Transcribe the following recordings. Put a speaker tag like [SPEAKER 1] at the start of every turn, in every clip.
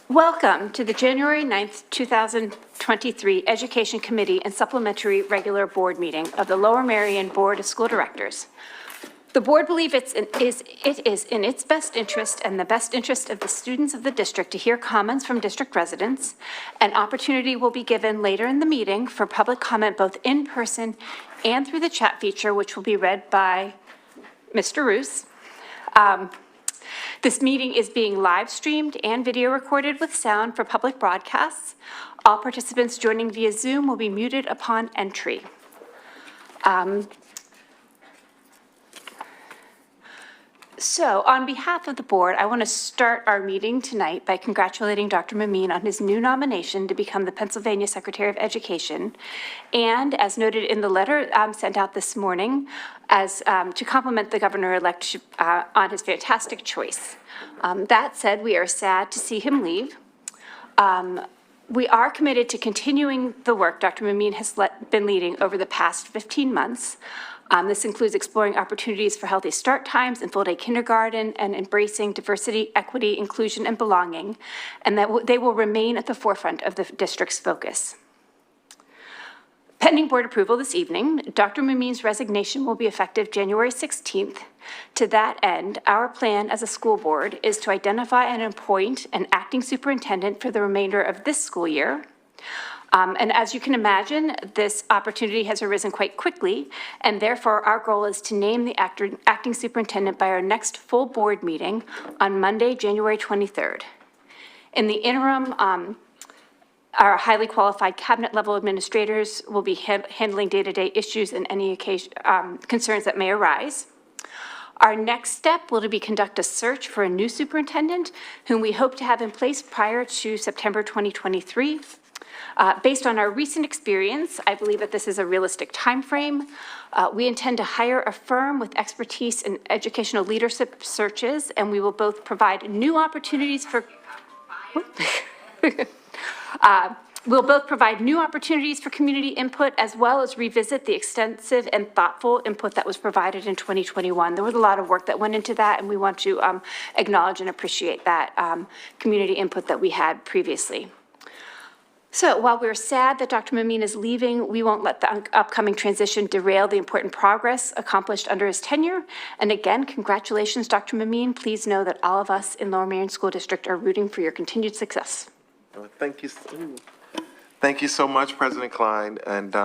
[SPEAKER 1] Welcome to the January 9th, 2023 Education Committee and Supplementary Regular Board Meeting of the Lower Merion Board of School Directors. The board believes it is in its best interest and the best interest of the students of the district to hear comments from district residents. An opportunity will be given later in the meeting for public comment both in person and through the chat feature, which will be read by Mr. Roos. This meeting is being live streamed and video recorded with sound for public broadcasts. All participants joining via Zoom will be muted upon entry. So on behalf of the board, I want to start our meeting tonight by congratulating Dr. Merion on his new nomination to become the Pennsylvania Secretary of Education. And as noted in the letter sent out this morning, as to compliment the governor-elect on his fantastic choice. That said, we are sad to see him leave. We are committed to continuing the work Dr. Merion has been leading over the past 15 months. This includes exploring opportunities for healthy start times and full-day kindergarten and embracing diversity, equity, inclusion, and belonging, and that they will remain at the forefront of the district's focus. Pending board approval this evening, Dr. Merion's resignation will be effective January 16th. To that end, our plan as a school board is to identify and appoint an acting superintendent for the remainder of this school year. And as you can imagine, this opportunity has arisen quite quickly, and therefore our goal is to name the acting superintendent by our next full board meeting on Monday, January 23rd. In the interim, our highly qualified cabinet level administrators will be handling day-to-day issues and any concerns that may arise. Our next step will be conduct a search for a new superintendent whom we hope to have in place prior to September 2023. Based on our recent experience, I believe that this is a realistic timeframe. We intend to hire a firm with expertise in educational leadership searches, and we will both provide new opportunities for community input, as well as revisit the extensive and thoughtful input that was provided in 2021. There was a lot of work that went into that, and we want to acknowledge and appreciate that community input that we had previously. So while we're sad that Dr. Merion is leaving, we won't let the upcoming transition derail the important progress accomplished under his tenure. And again, congratulations, Dr. Merion. Please know that all of us in Lower Merion School District are rooting for your continued success.
[SPEAKER 2] Thank you. Thank you so much, President Klein. And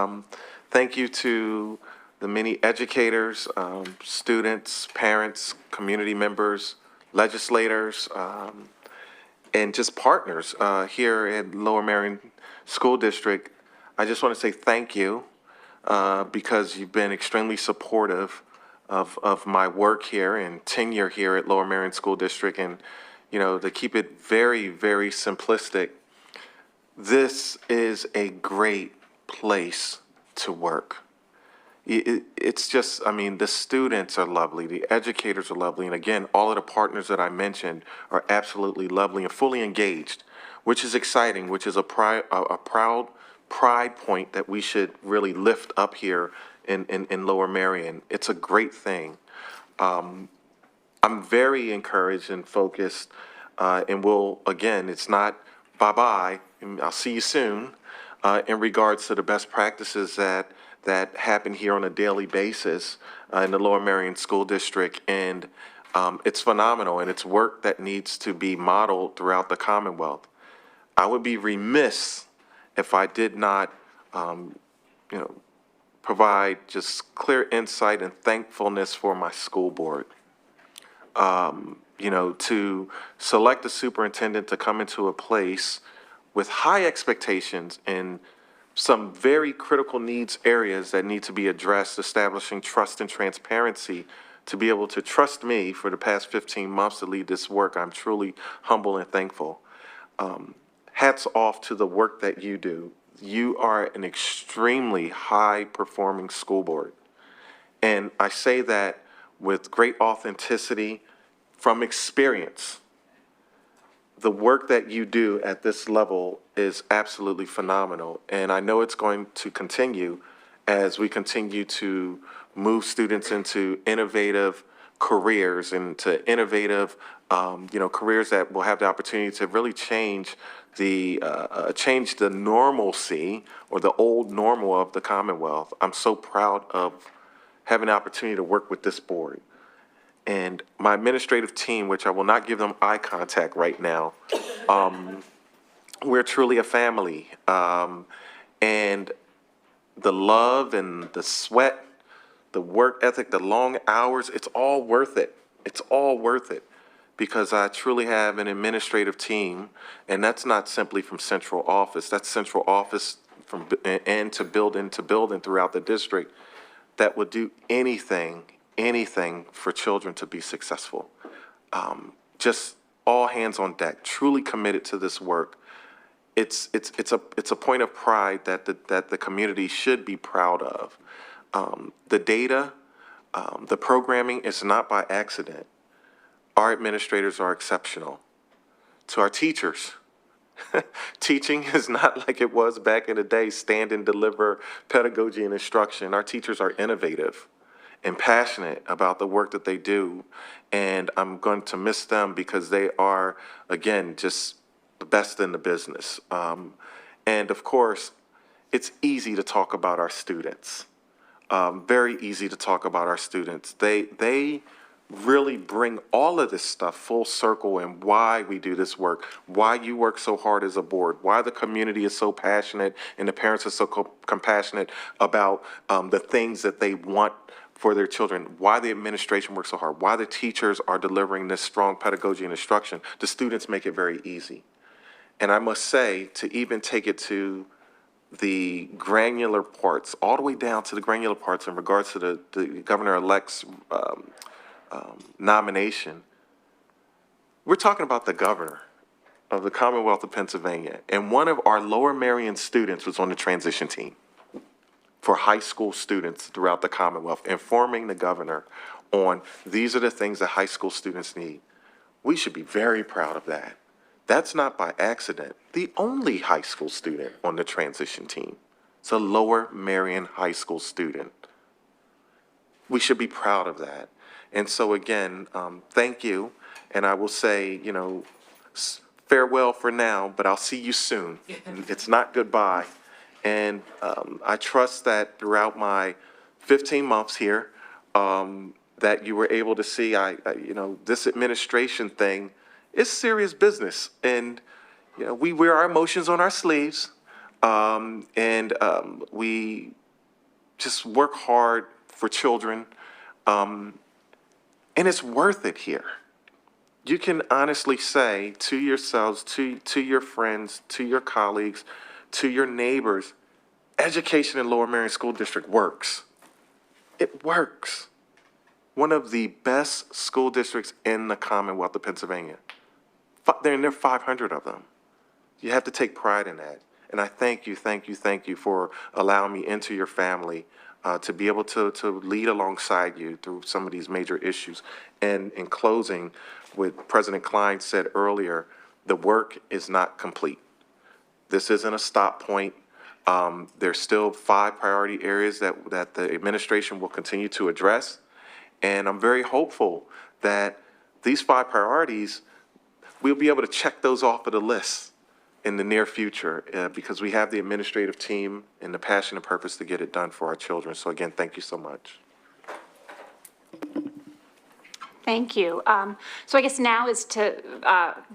[SPEAKER 2] thank you to the many educators, students, parents, community members, legislators, and just partners here at Lower Merion School District. I just want to say thank you because you've been extremely supportive of my work here and tenure here at Lower Merion School District. And, you know, to keep it very, very simplistic, this is a great place to work. It's just, I mean, the students are lovely, the educators are lovely, and again, all of the partners that I mentioned are absolutely lovely and fully engaged, which is exciting, which is a proud pride point that we should really lift up here in Lower Merion. It's a great thing. I'm very encouraged and focused, and we'll, again, it's not bye-bye, I'll see you soon, in regards to the best practices that happen here on a daily basis in the Lower Merion School District. And it's phenomenal, and it's work that needs to be modeled throughout the Commonwealth. I would be remiss if I did not, provide just clear insight and thankfulness for my school board. To select a superintendent to come into a place with high expectations and some very critical needs areas that need to be addressed, establishing trust and transparency to be able to trust me for the past 15 months to lead this work. I'm truly humble and thankful. Hats off to the work that you do. You are an extremely high-performing school board. And I say that with great authenticity from experience. The work that you do at this level is absolutely phenomenal, and I know it's going to continue as we continue to move students into innovative careers and to innovative careers that will have the opportunity to really change the normalcy or the old normal of the Commonwealth. I'm so proud of having the opportunity to work with this board. And my administrative team, which I will not give them eye contact right now, we're truly a family. And the love and the sweat, the work ethic, the long hours, it's all worth it. It's all worth it because I truly have an administrative team, and that's not simply from central office. That's central office from end to building throughout the district that would do anything for children to be successful. Just all hands on deck, truly committed to this work. It's a point of pride that the community should be proud of. The data, the programming is not by accident. Our administrators are exceptional. To our teachers, teaching is not like it was back in the day, stand and deliver pedagogy and instruction. Our teachers are innovative and passionate about the work that they do. And I'm going to miss them because they are, again, just the best in the business. And of course, it's easy to talk about our students. Very easy to talk about our students. They really bring all of this stuff full circle and why we do this work, why you work so hard as a board, why the community is so passionate and the parents are so compassionate about the things that they want for their children, why the administration works so hard, why the teachers are delivering this strong pedagogy and instruction. The students make it very easy. And I must say, to even take it to the granular parts, all the way down to the granular parts in regards to the governor-elect's nomination, we're talking about the governor of the Commonwealth of Pennsylvania. And one of our Lower Merion students was on the transition team for high school students throughout the Commonwealth, informing the governor on these are the things that high school students need. We should be very proud of that. That's not by accident. The only high school student on the transition team is a Lower Merion high school student. We should be proud of that. And so again, thank you. And I will say, farewell for now, but I'll see you soon. It's not goodbye. And I trust that throughout my 15 months here, that you were able to see, this administration thing is serious business. And, we wear our emotions on our sleeves. And we just work hard for children. And it's worth it here. You can honestly say to yourselves, to your friends, to your colleagues, to your neighbors, education in Lower Merion School District works. It works. One of the best school districts in the Commonwealth of Pennsylvania. There are 500 of them. You have to take pride in that. And I thank you for allowing me into your family to be able to lead alongside you through some of these major issues. And in closing, what President Klein said earlier, the work is not complete. This isn't a stop point. There's still 5 priority areas that the administration will continue to address. And I'm very hopeful that these 5 priorities, we'll be able to check those off of the list in the near future because we have the administrative team and the passion and purpose to get it done for our children. So again, thank you so much.
[SPEAKER 1] Thank you. So I guess now is to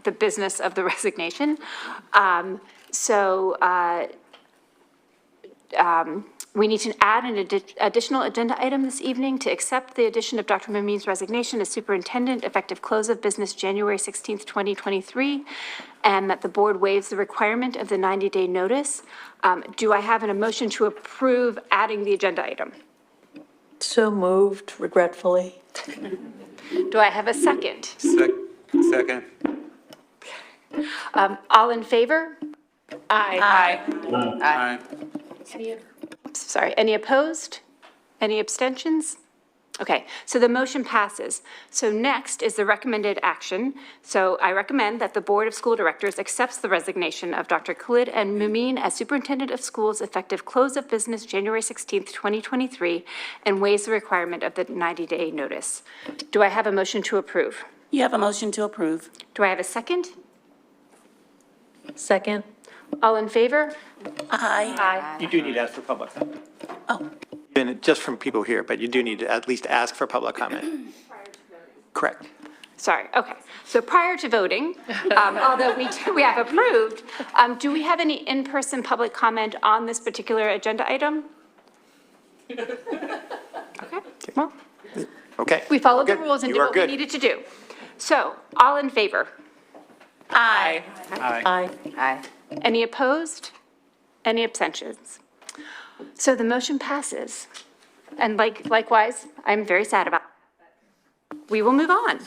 [SPEAKER 1] the business of the resignation. We need to add an additional agenda item this evening to accept the addition of Dr. Mameen's resignation as superintendent effective close of business January 16th, 2023, and that the board waives the requirement of the 90-day notice. Do I have a motion to approve adding the agenda item?
[SPEAKER 3] So moved, regretfully.
[SPEAKER 1] Do I have a second?
[SPEAKER 4] Second.
[SPEAKER 1] All in favor?
[SPEAKER 3] Aye.
[SPEAKER 4] Aye.
[SPEAKER 1] Any opposed? Any abstentions? Okay, so the motion passes. So next is the recommended action. So I recommend that the Board of School Directors accepts the resignation of Dr. Khalid and Mameen as Superintendent of Schools effective close of business January 16th, 2023, and waives the requirement of the 90-day notice. Do I have a motion to approve?
[SPEAKER 5] You have a motion to approve.
[SPEAKER 1] Do I have a second?
[SPEAKER 3] Second.
[SPEAKER 1] All in favor?
[SPEAKER 5] Aye.
[SPEAKER 6] You do need to ask for public comment.
[SPEAKER 5] Oh,
[SPEAKER 6] And just from people here, but you do need to at least ask for public comment. Correct.
[SPEAKER 1] Sorry, okay. So prior to voting, although we have approved, do we have any in-person public comment on this particular agenda item? Okay, well,
[SPEAKER 6] Okay.
[SPEAKER 1] we followed the
[SPEAKER 6] Good.
[SPEAKER 1] rules and
[SPEAKER 6] You
[SPEAKER 1] did
[SPEAKER 6] are
[SPEAKER 1] what we
[SPEAKER 6] good.
[SPEAKER 1] needed to do. So, all in favor?
[SPEAKER 5] aye.
[SPEAKER 3] Aye.
[SPEAKER 7] Aye.
[SPEAKER 1] Any opposed? Any abstentions? So the motion passes. And likewise, I'm very sad about it. We will move on.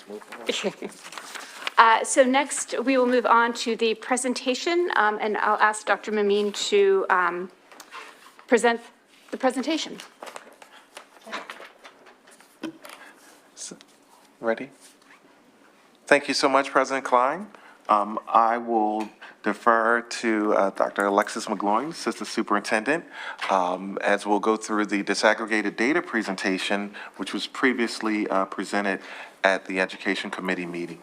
[SPEAKER 1] So next, we will move on to the presentation, and I'll ask Dr. Mamine to present the presentation.
[SPEAKER 2] Ready? Thank you so much, President Klein. I will defer to Dr. Alexis McGloin, Assistant Superintendent, as we'll go through the disaggregated data presentation, which was previously presented at the Education Committee meeting.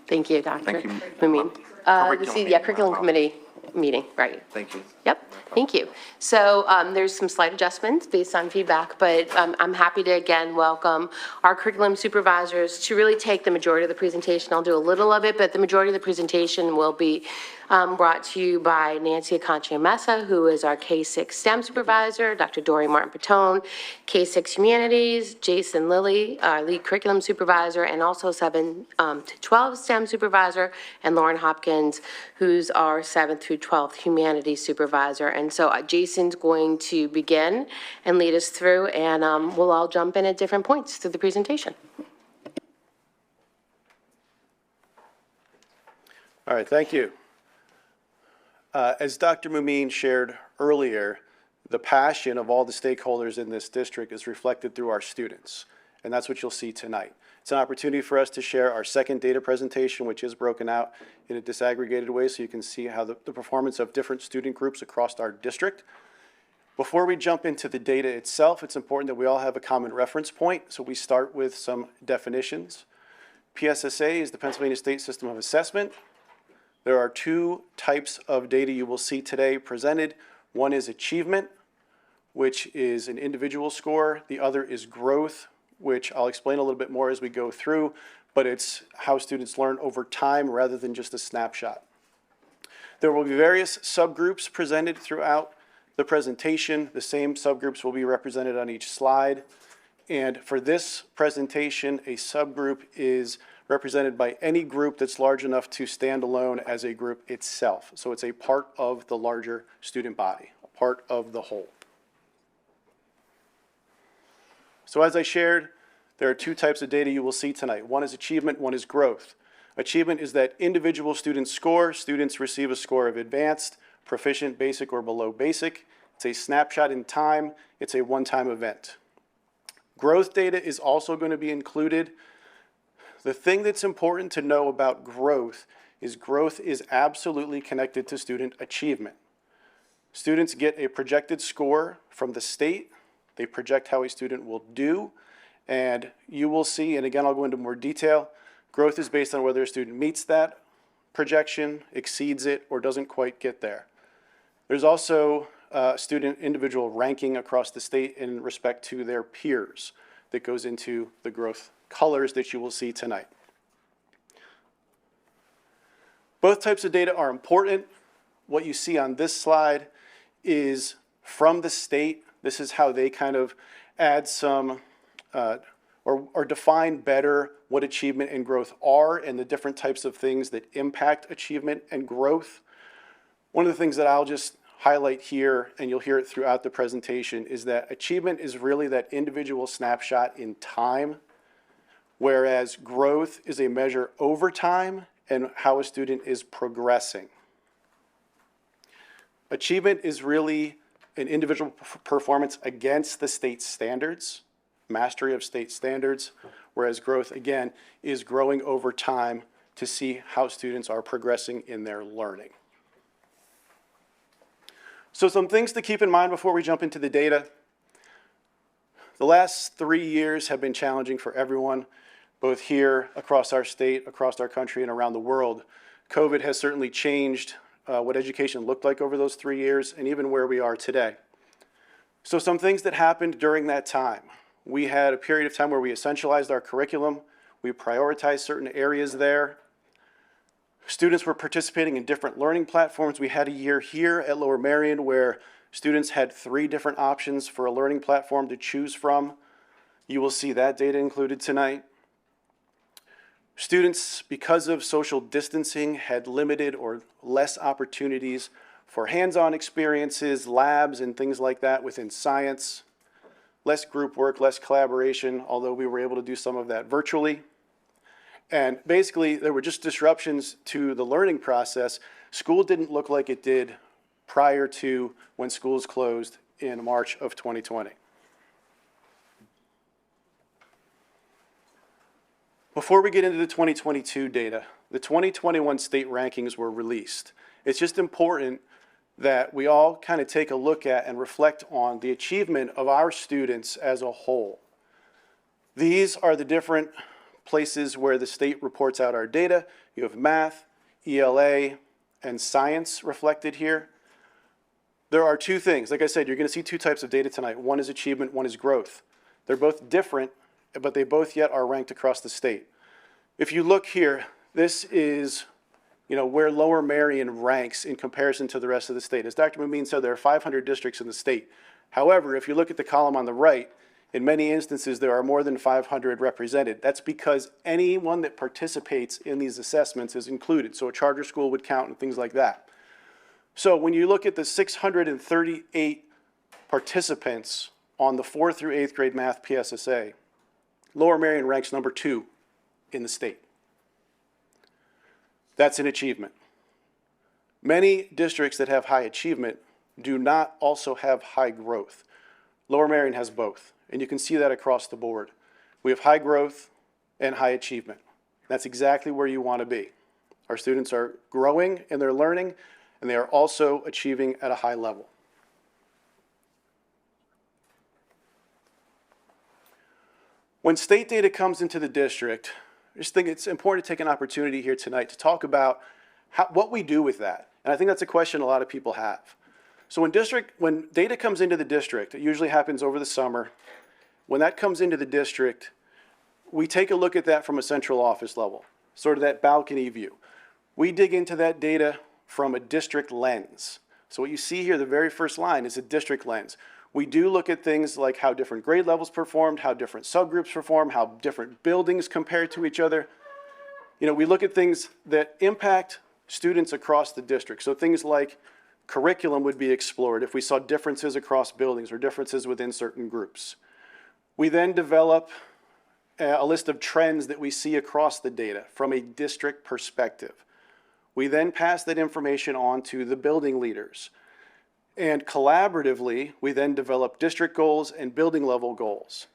[SPEAKER 7] Thank you, Dr.
[SPEAKER 2] Thank you.
[SPEAKER 7] Curriculum
[SPEAKER 2] Curriculum
[SPEAKER 7] Committee meeting, right.
[SPEAKER 2] Thank you.
[SPEAKER 7] Yep, thank you. So there's some slight adjustments based on feedback, but I'm happy to again welcome our curriculum supervisors to really take the majority of the presentation. I'll do a little of it, but the majority of the presentation will be brought to you by Nancy Aconchia-Mesa, who is our K-6 STEM supervisor, Dr. Dory Martin-Patone, K-6 Humanities, Jason Lilly, our lead curriculum supervisor, and also 7 to 12 STEM supervisor, and Lauren Hopkins, who's our 7th through 12th humanities supervisor. And so Jason's going to begin and lead us through, and we'll all jump in at different points through the presentation.
[SPEAKER 8] All right, thank you. As Dr. Mumine shared earlier, the passion of all the stakeholders in this district is reflected through our students, and that's what you'll see tonight. It's an opportunity for us to share our second data presentation, which is broken out in a disaggregated way so you can see how the performance of different student groups across our district. Before we jump into the data itself, it's important that we all have a common reference point, so we start with some definitions. PSSA is the Pennsylvania State System of Assessment. There are 2 types of data you will see today presented. One is achievement, which is an individual score. The other is growth, which I'll explain a little bit more as we go through, but it's how students learn over time rather than just a snapshot. There will be various subgroups presented throughout the presentation. The same subgroups will be represented on each slide. And for this presentation, a subgroup is represented by any group that's large enough to stand alone as a group itself. So it's a part of the larger student body, a part of the whole. So as I shared, there are 2 types of data you will see tonight. One is achievement, one is growth. Achievement is that individual students score. Students receive a score of advanced, proficient, basic, or below basic. It's a snapshot in time. It's a one-time event. Growth data is also going to be included. The thing that's important to know about growth is absolutely connected to student achievement. Students get a projected score from the state. They project how a student will do, and you will see, and again, I'll go into more detail, growth is based on whether a student meets that projection, exceeds it, or doesn't quite get there. There's also student individual ranking across the state in respect to their peers that goes into the growth colors that you will see tonight. Both types of data are important. What you see on this slide is from the state. This is how they kind of add some or define better what achievement and growth are and the different types of things that impact achievement and growth. One of the things that I'll just highlight here, and you'll hear it throughout the presentation, is that achievement is really that individual snapshot in time, whereas growth is a measure over time and how a student is progressing. Achievement is really an individual performance against the state standards, mastery of state standards, whereas growth, again, is growing over time to see how students are progressing in their learning. So some things to keep in mind before we jump into the data. The last 3 years have been challenging for everyone, both here, across our state, across our country, and around the world. COVID has certainly changed what education looked like over those 3 years and even where we are today. So some things that happened during that time. We had a period of time where we essentialized our curriculum. We prioritized certain areas there. Students were participating in different learning platforms. We had a year here at Lower Merion where students had 3 different options for a learning platform to choose from. You will see that data included tonight. Students, because of social distancing, had limited or less opportunities for hands-on experiences, labs, and things like that within science. Less group work, less collaboration, although we were able to do some of that virtually. And basically, there were just disruptions to the learning process. School didn't look like it did prior to when schools closed in March of 2020. Before we get into the 2022 data, the 2021 state rankings were released. It's just important that we all kind of take a look at and reflect on the achievement of our students as a whole. These are the different places where the state reports out our data. You have math, ELA, and science reflected here. There are 2 things. Like I said, you're going to see 2 types of data tonight. One is achievement, one is growth. They're both different, but they both yet are ranked across the state. If you look here, this is where Lower Merion ranks in comparison to the rest of the state. As Dr. Mumeen said, there are 500 districts in the state. However, if you look at the column on the right, in many instances, there are more than 500 represented. That's because anyone that participates in these assessments is included. So a charter school would count and things like that. So when you look at the 638 participants on the 4th through 8th grade math PSSA, Lower Merion ranks number 2 in the state. That's an achievement. Many districts that have high achievement do not also have high growth. Lower Merion has both, and you can see that across the board. We have high growth and high achievement. That's exactly where you want to be. Our students are growing in their learning, and they are also achieving at a high level. When state data comes into the district, I just think it's important to take an opportunity here tonight to talk about what we do with that. And I think that's a question a lot of people have. So when data comes into the district, it usually happens over the summer. When that comes into the district, we take a look at that from a central office level, sort of that balcony view. We dig into that data from a district lens. So what you see here, the very first line, is a district lens. We do look at things like how different grade levels performed, how different subgroups perform, how different buildings compare to each other. We look at things that impact students across the district. So things like curriculum would be explored if we saw differences across buildings or differences within certain groups. We then develop a list of trends that we see across the data from a district perspective. We then pass that information on to the building leaders. And collaboratively, we then develop district goals and building level goals.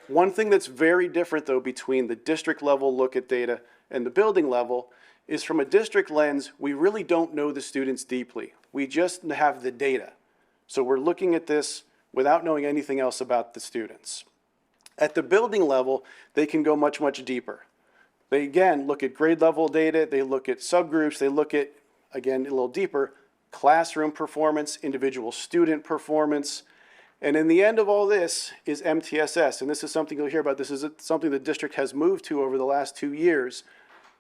[SPEAKER 8] One thing that's very different, though, between the district level look at data and the building level is from a district lens, we really don't know the students deeply. We just have the data. So we're looking at this without knowing anything else about the students. At the building level, they can go much, much deeper. They, again, look at grade level data, they look at subgroups, they look at, again, a little deeper, classroom performance, individual student performance, and in the end of all this is MTSS, and this is something you'll hear about. This is something the district has moved to over the last 2 years,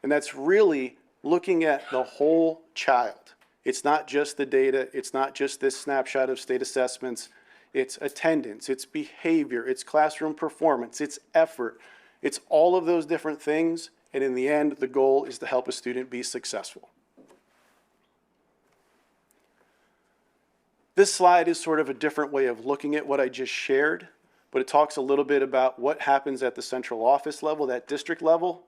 [SPEAKER 8] and that's really looking at the whole child. It's not just the data, it's not just this snapshot of state assessments, it's attendance, it's behavior, it's classroom performance, it's effort, it's all of those different things, and in the end, the goal is to help a student be successful. This slide is sort of a different way of looking at what I just shared, but it talks a little bit about what happens at the central office level, that district level,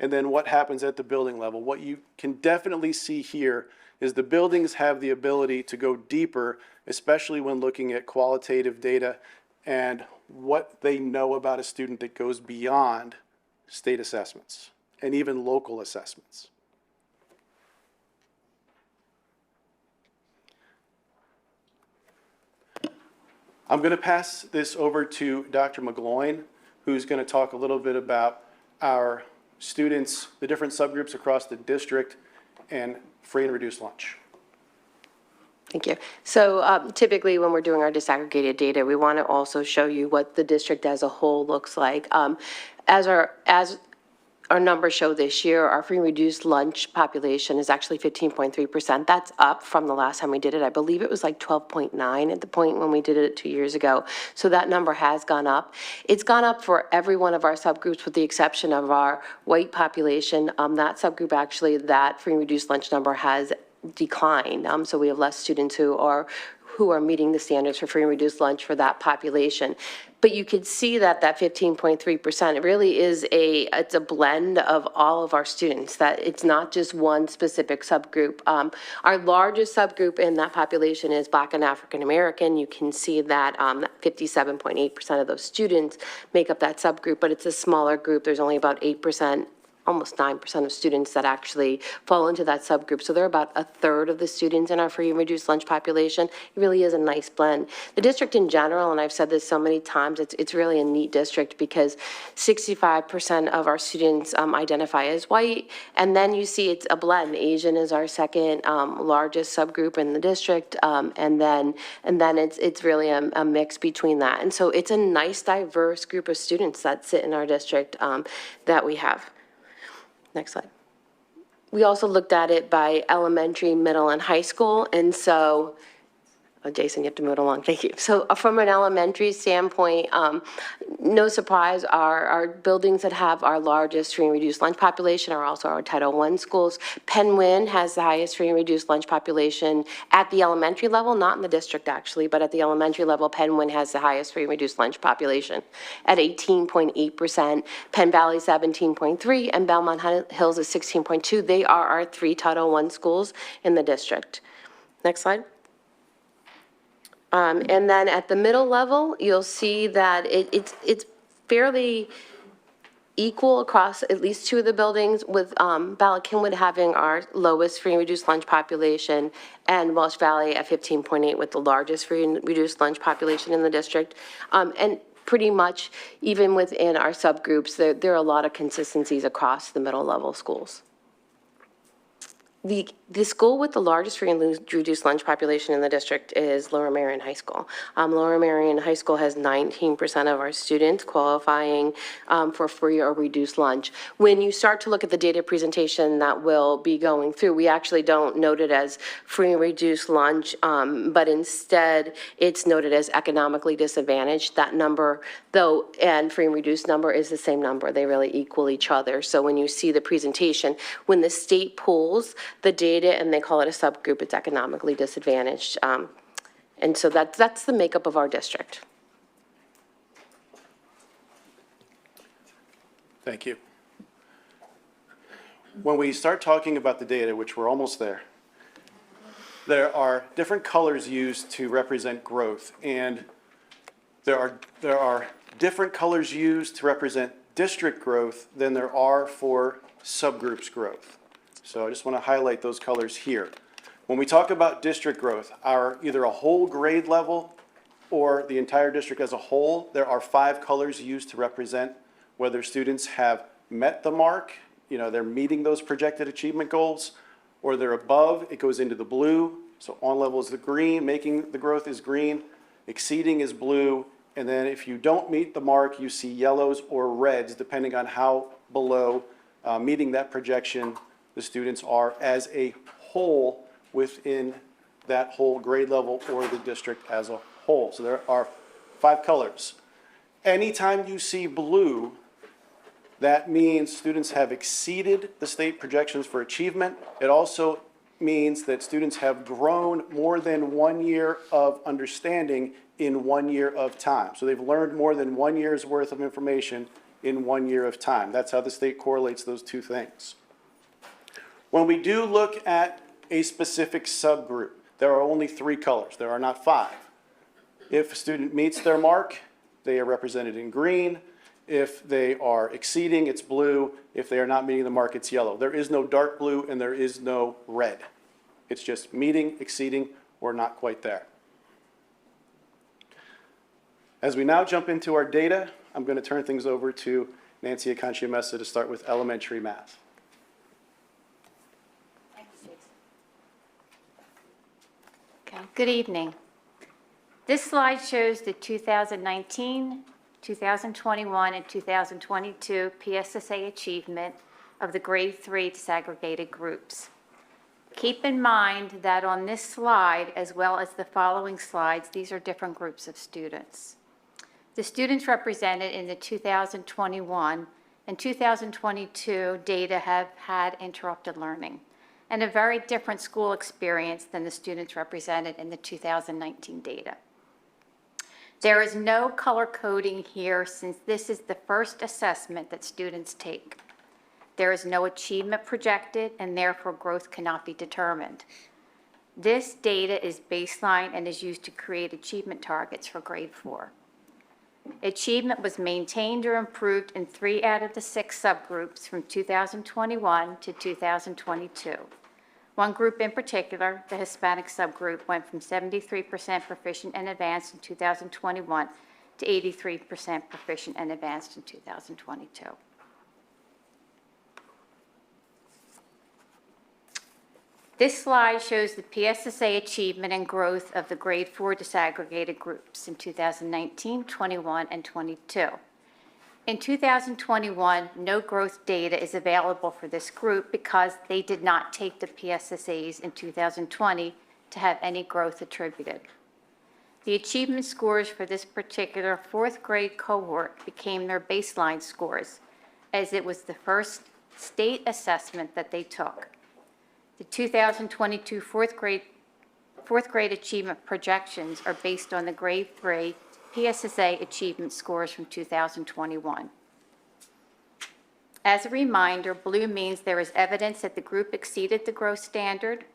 [SPEAKER 8] and then what happens at the building level. What you can definitely see here is the buildings have the ability to go deeper, especially when looking at qualitative data and what they know about a student that goes beyond state assessments and even local assessments. I'm going to pass this over to Dr. McGloin, who's going to talk a little bit about our students, the different subgroups across the district, and free and reduced lunch.
[SPEAKER 7] Thank you. So typically, when we're doing our disaggregated data, we want to also show you what the district as a whole looks like. As our numbers show this year, our free and reduced lunch population is actually 15.3%. That's up from the last time we did it. I believe it was like 12.9 at the point when we did it 2 years ago. So that number has gone up. It's gone up for every one of our subgroups with the exception of our white population. That subgroup actually, that free and reduced lunch number has declined. So we have less students who are meeting the standards for free and reduced lunch for that population. But you could see that 15.3%, it really is it's a blend of all of our students, that it's not just one specific subgroup. Our largest subgroup in that population is Black and African American. You can see that 57.8% of those students make up that subgroup, but it's a smaller group. There's only about 8%. Almost 9% of students that actually fall into that subgroup. So they're about a third of the students in our free and reduced lunch population. It really is a nice blend. The district in general, and I've said this so many times, it's really a neat district because 65% of our students identify as white, and then you see it's a blend. Asian is our second largest subgroup in the district, and then it's really a mix between that. And so it's a nice, diverse group of students that sit in our district that we have. Next slide. We also looked at it by elementary, middle, and high school. And so, Jason, you have to move it along. Thank you. So from an elementary standpoint, no surprise, our buildings that have our largest free and reduced lunch population are also our Title I schools. Penn has the highest free and reduced lunch population at the elementary level, not in the district actually, but at the elementary level, Penn has the highest free and reduced lunch population at 18.8%, Penn Valley 17.3%, and Belmont Hills is 16.2%. They are our 3 Title I schools in the district. Next slide. And then at the middle level, you'll see that it's fairly equal across at least 2 of the buildings, with Bala Cynwyd having our lowest free and reduced lunch population and Welsh Valley at 15.8 with the largest free and reduced lunch population in the district. And pretty much even within our subgroups, there are a lot of consistencies across the middle level schools. The school with the largest free and reduced lunch population in the district is Lower Merion High School. Lower Merion High School has 19% of our students qualifying for free or reduced lunch. When you start to look at the data presentation that we'll be going through, we actually don't note it as free and reduced lunch, but instead it's noted as economically disadvantaged. That number, though, and free and reduced number is the same number. They really equal each other. So when you see the presentation, when the state pulls the data and they call it a subgroup, it's economically disadvantaged. And so that's the makeup of our district.
[SPEAKER 8] Thank you. When we start talking about the data, which we're almost there are different colors used to represent growth, and there are different colors used to represent district growth than there are for subgroups growth. So I just want to highlight those colors here. When we talk about district growth, either a whole grade level or the entire district as a whole, there are 5 colors used to represent whether students have met the mark, they're meeting those projected achievement goals, or they're above, it goes into the blue. So on level is the green, making the growth is green, exceeding is blue, and then if you don't meet the mark, you see yellows or reds, depending on how below meeting that projection the students are as a whole within that whole grade level or the district as a whole. So there are 5 colors. Anytime you see blue, that means students have exceeded the state projections for achievement. It also means that students have grown more than 1 year of understanding in 1 year of time. So they've learned more than 1 year's worth of information in 1 year of time. That's how the state correlates those 2 things. When we do look at a specific subgroup, there are only 3 colors. There are not 5. If a student meets their mark, they are represented in green. If they are exceeding, it's blue. If they are not meeting the mark, it's yellow. There is no dark blue and there is no red. It's just meeting, exceeding, or not quite there. As we now jump into our data I'm going to turn things over to Nancy Akanchi-Mesa to start with elementary math.
[SPEAKER 9] Okay, good evening. This slide shows the 2019, 2021, and 2022 PSSA achievement of the grade 3 disaggregated groups. Keep in mind that on this slide, as well as the following slides, these are different groups of students. The students represented in the 2021 and 2022 data have had interrupted learning and a very different school experience than the students represented in the 2019 data. There is no color coding here since this is the first assessment that students take. There is no achievement projected and therefore growth cannot be determined. This data is baseline and is used to create achievement targets for grade 4. Achievement was maintained or improved in 3 out of the 6 subgroups from 2021 to 2022. One group in particular, the Hispanic subgroup, went from 73% proficient and advanced in 2021 to 83% proficient and advanced in 2022. This slide shows the PSSA achievement and growth of the grade 4 disaggregated groups in 2019, 21, and 22. In 2021, no growth data is available for this group because they did not take the PSSAs in 2020 to have any growth attributed. The achievement scores for this particular 4th grade cohort became their baseline scores, as it was the first state assessment that they took. The 2022 4th grade achievement projections are based on the grade 3 PSSA achievement scores from 2021. As a reminder, blue means there is evidence that the group exceeded the growth standard.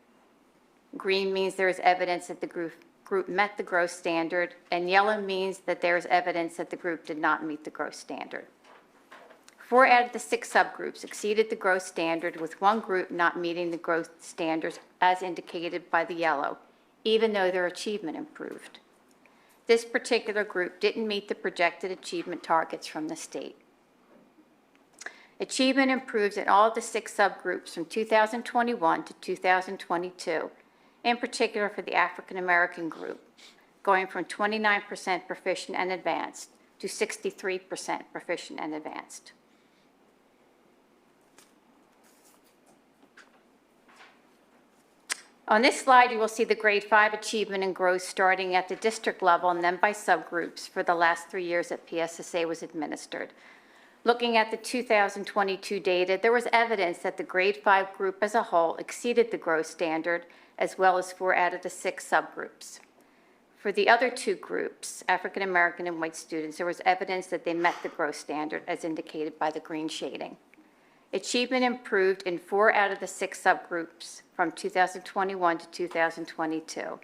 [SPEAKER 9] Green means there is evidence that the group met the growth standard, and yellow means that there is evidence that the group did not meet the growth standard. 4 out of the 6 subgroups exceeded the growth standard, with one group not meeting the growth standards as indicated by the yellow, even though their achievement improved. This particular group didn't meet the projected achievement targets from the state. Achievement improves in all of the 6 subgroups from 2021 to 2022, in particular for the African American group, going from 29% proficient and advanced to 63% proficient and advanced. On this slide, you will see the grade 5 achievement and growth starting at the district level and then by subgroups for the last 3 years that PSSA was administered. Looking at the 2022 data, there was evidence that the grade 5 group as a whole exceeded the growth standard, as well as 4 out of the 6 subgroups. For the other 2 groups, African American and white students, there was evidence that they met the growth standard as indicated by the green shading. Achievement improved in 4 out of the 6 subgroups from 2021 to 2022.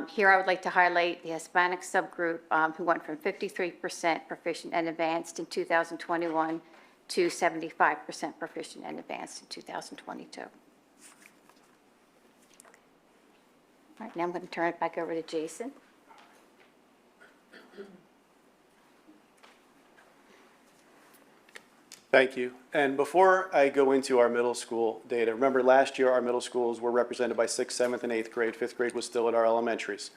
[SPEAKER 9] Here I would like to highlight the Hispanic subgroup who went from 53% proficient and advanced in 2021 to 75% proficient and advanced in 2022. All right, now I'm going to turn it back over to Jason.
[SPEAKER 8] Thank you. And before I go into our middle school data, remember last year our middle schools were represented by 6th, 7th, and 8th grade. 5th grade was still at our elementaries.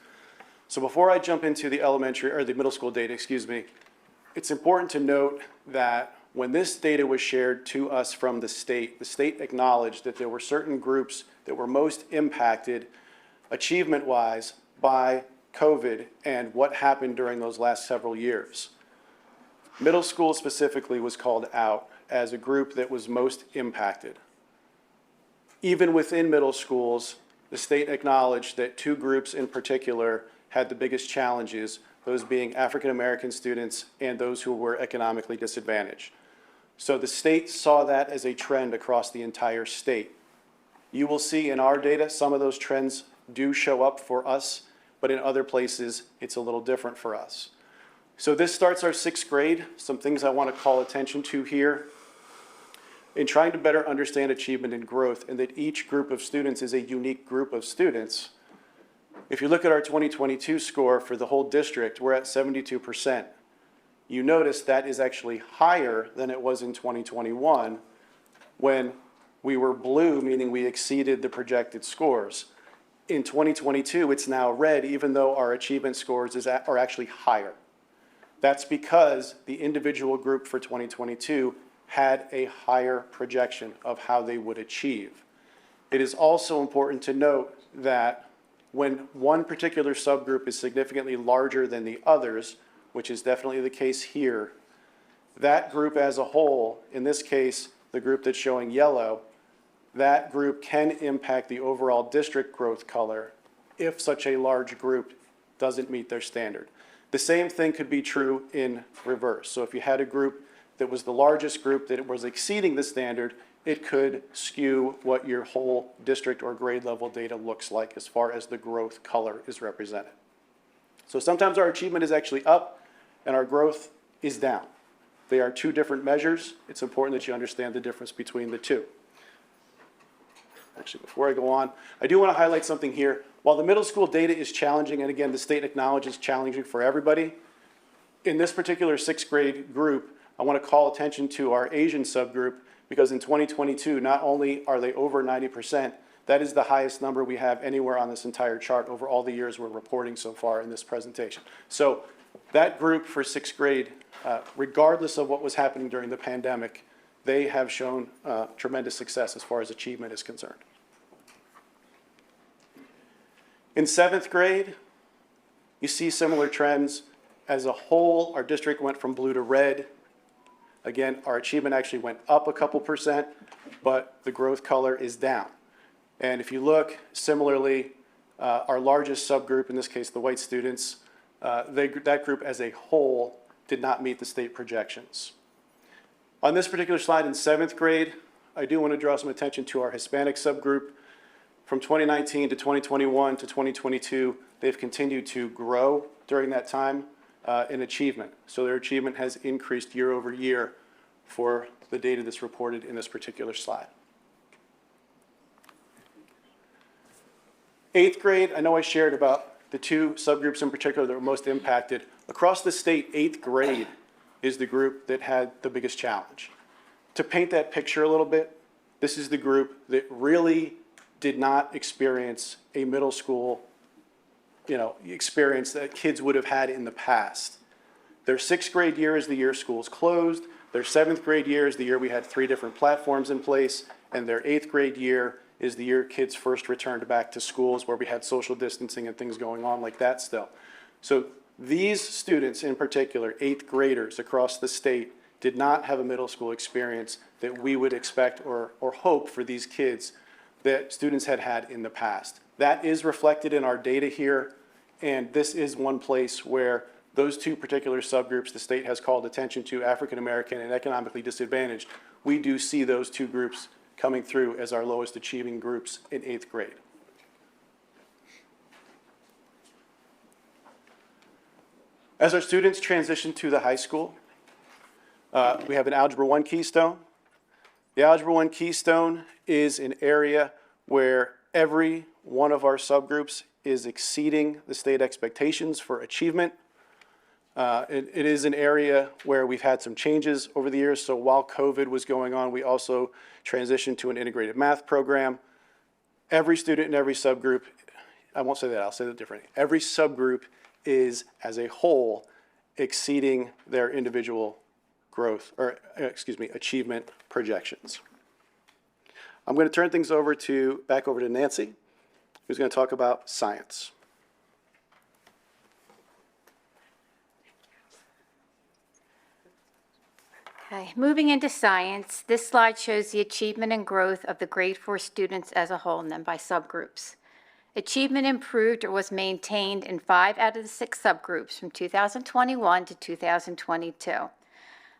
[SPEAKER 8] So before I jump into the elementary or the middle school data, it's important to note that when this data was shared to us from the state acknowledged that there were certain groups that were most impacted achievement-wise by COVID and what happened during those last several years. Middle school specifically was called out as a group that was most impacted. Even within middle schools, the state acknowledged that 2 groups in particular had the biggest challenges, those being African American students and those who were economically disadvantaged. So the state saw that as a trend across the entire state. You will see in our data, some of those trends do show up for us, but in other places, it's a little different for us. So this starts our 6th grade. Some things I want to call attention to here. In trying to better understand achievement and growth, and that each group of students is a unique group of students, if you look at our 2022 score for the whole district, we're at 72%. you notice that is actually higher than it was in 2021 when we were blue, meaning we exceeded the projected scores. In 2022, it's now red, even though our achievement scores are actually higher. That's because the individual group for 2022 had a higher projection of how they would achieve. It is also important to note that when one particular subgroup is significantly larger than the others, which is definitely the case here, that group as a whole, in this case, the group that's showing yellow, that group can impact the overall district growth color if such a large group doesn't meet their standard. The same thing could be true in reverse. So if you had a group that was the largest group that was exceeding the standard, it could skew what your whole district or grade level data looks like as far as the growth color is represented. So sometimes our achievement is actually up and our growth is down. They are two different measures. It's important that you understand the difference between the two. Actually, before I go on, I do want to highlight something here. While the middle school data is challenging, and again, the state acknowledges challenging for everybody, in this particular sixth grade group, I want to call attention to our Asian subgroup because in 2022, not only are they over 90%, that is the highest number we have anywhere on this entire chart over all the years we're reporting so far in this presentation. So that group for sixth grade, regardless of what was happening during the pandemic, they have shown tremendous success as far as achievement is concerned. In seventh grade, you see similar trends. As a whole, our district went from blue to red. Again, our achievement actually went up a couple percent, but the growth color is down. And if you look similarly, our largest subgroup, in this case the white students, that group as a whole did not meet the state projections. On this particular slide in seventh grade, I do want to draw some attention to our Hispanic subgroup. From 2019 to 2021 to 2022, they've continued to grow during that time in achievement. So their achievement has increased year over year for the data that's reported in this particular slide. Eighth grade, I know I shared about the two subgroups in particular that were most impacted. Across the state, eighth grade is the group that had the biggest challenge. To paint that picture a little bit, this is the group that really did not experience a middle school experience that kids would have had in the past. Their sixth grade year is the year schools closed. Their seventh grade year is the year we had 3 different platforms in place. And their eighth grade year is the year kids first returned back to schools where we had social distancing and things going on like that still. So these students in particular, eighth graders across the state, did not have a middle school experience that we would expect or hope for these kids that students had had in the past. That is reflected in our data here, and this is one place where those two particular subgroups the state has called attention to, African American and economically disadvantaged. We do see those two groups coming through as our lowest achieving groups in eighth grade. As our students transition to the high school, we have an Algebra 1 keystone. The Algebra 1 keystone is an area where every one of our subgroups is exceeding the state expectations for achievement. It is an area where we've had some changes over the years. So while COVID was going on, we also transitioned to an integrated math program. Every student in every subgroup, I won't say that, I'll say that differently. Every subgroup is, as a whole, exceeding their individual growth, or achievement projections. I'm going to turn things back over to Nancy, who's going to talk about science.
[SPEAKER 9] Okay, moving into science, this slide shows the achievement and growth of the grade 4 students as a whole and then by subgroups. Achievement improved or was maintained in 5 out of the 6 subgroups from 2021 to 2022.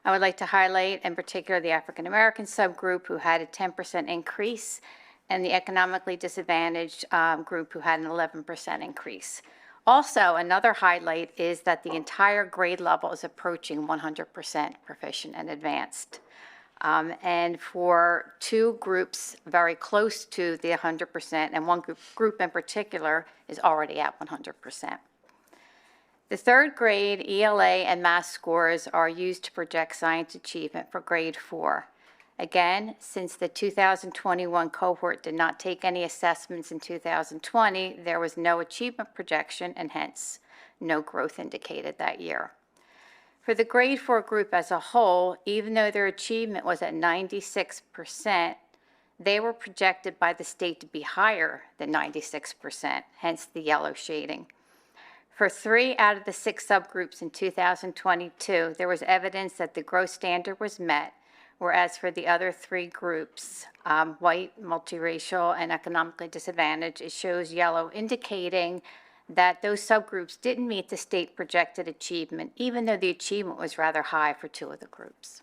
[SPEAKER 9] I would like to highlight in particular the African American subgroup who had a 10% increase and the economically disadvantaged group who had an 11% increase. Also, another highlight is that the entire grade level is approaching 100% proficient and advanced. And for 2 groups very close to the 100%, and one group in particular is already at 100%. The third grade ELA and math scores are used to project science achievement for grade 4. Again, since the 2021 cohort did not take any assessments in 2020, there was no achievement projection and hence no growth indicated that year. For the grade 4 group as a whole, even though their achievement was at 96%, they were projected by the state to be higher than 96%, hence the yellow shading. For 3 out of the 6 subgroups in 2022, there was evidence that the growth standard was met, whereas for the other 3 groups, white, multiracial, and economically disadvantaged, it shows yellow, indicating that those subgroups didn't meet the state projected achievement, even though the achievement was rather high for 2 of the groups.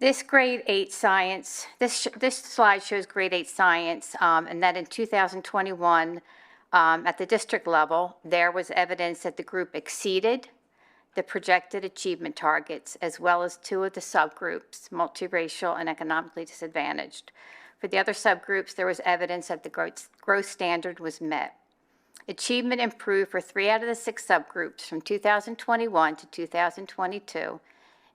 [SPEAKER 9] This grade 8 science, this slide shows grade 8 science, and that in 2021, at the district level, there was evidence that the group exceeded the projected achievement targets, as well as 2 of the subgroups, multiracial and economically disadvantaged. For the other subgroups, there was evidence that the growth standard was met. Achievement improved for 3 out of the 6 subgroups from 2021 to 2022.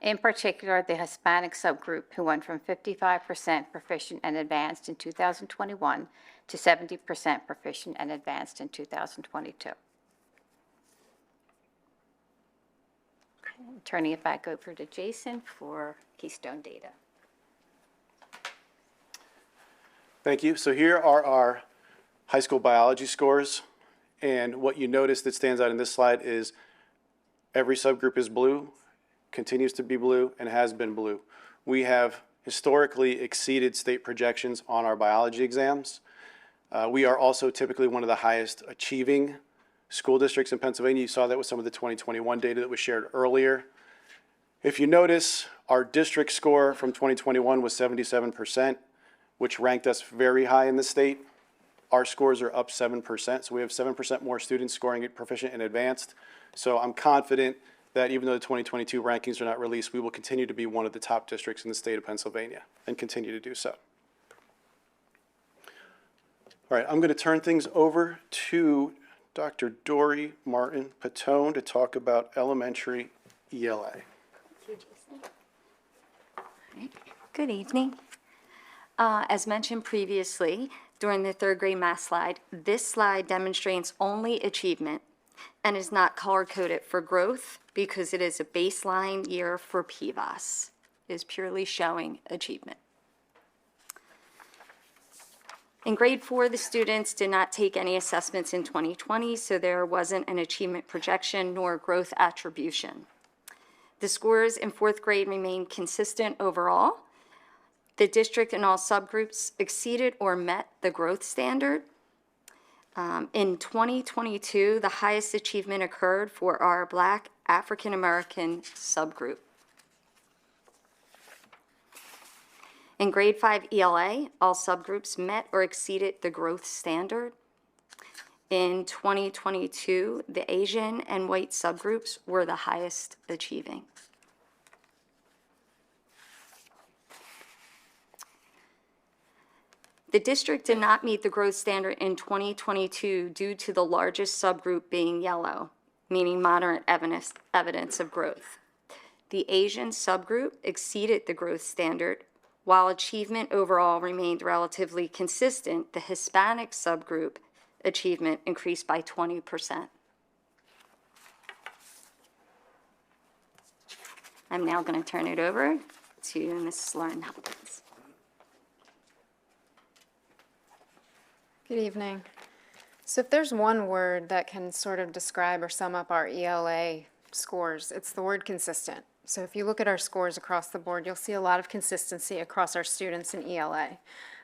[SPEAKER 9] In particular, the Hispanic subgroup, who went from 55% proficient and advanced in 2021 to 70% proficient and advanced in 2022. Turning it back over to Jason for Keystone data.
[SPEAKER 8] Thank you. So here are our high school biology scores. And what you notice that stands out in this slide is every subgroup is blue, continues to be blue, and has been blue. We have historically exceeded state projections on our biology exams. We are also typically one of the highest achieving school districts in Pennsylvania. You saw that with some of the 2021 data that was shared earlier. If you notice, our district score from 2021 was 77%, which ranked us very high in the state. Our scores are up 7%, so we have 7% more students scoring at proficient and advanced. So I'm confident that even though the 2022 rankings are not released, we will continue to be one of the top districts in the state of Pennsylvania and continue to do so. All right, I'm going to turn things over to Dr. Dory Martin-Patone to talk about elementary ELA.
[SPEAKER 10] Good evening. As mentioned previously, during the 3rd grade math slide, this slide demonstrates only achievement and is not color-coded for growth because it is a baseline year for PVAS. It is purely showing achievement. In grade 4, the students did not take any assessments in 2020, so there wasn't an achievement projection nor growth attribution. The scores in 4th grade remained consistent overall. The district and all subgroups exceeded or met the growth standard. In 2022, the highest achievement occurred for our Black African American subgroup. In grade 5 ELA, all subgroups met or exceeded the growth standard. In 2022, the Asian and white subgroups were the highest achieving. The district did not meet the growth standard in 2022 due to the largest subgroup being yellow, meaning moderate evidence of growth. The Asian subgroup exceeded the growth standard. While achievement overall remained relatively consistent, the Hispanic subgroup achievement increased by 20%. I'm now going to turn it over to Mrs. Lauren Hopkins.
[SPEAKER 11] Good evening. So if there's one word that can sort of describe or sum up our ELA scores, it's the word consistent. So if you look at our scores across the board, you'll see a lot of consistency across our students in ELA.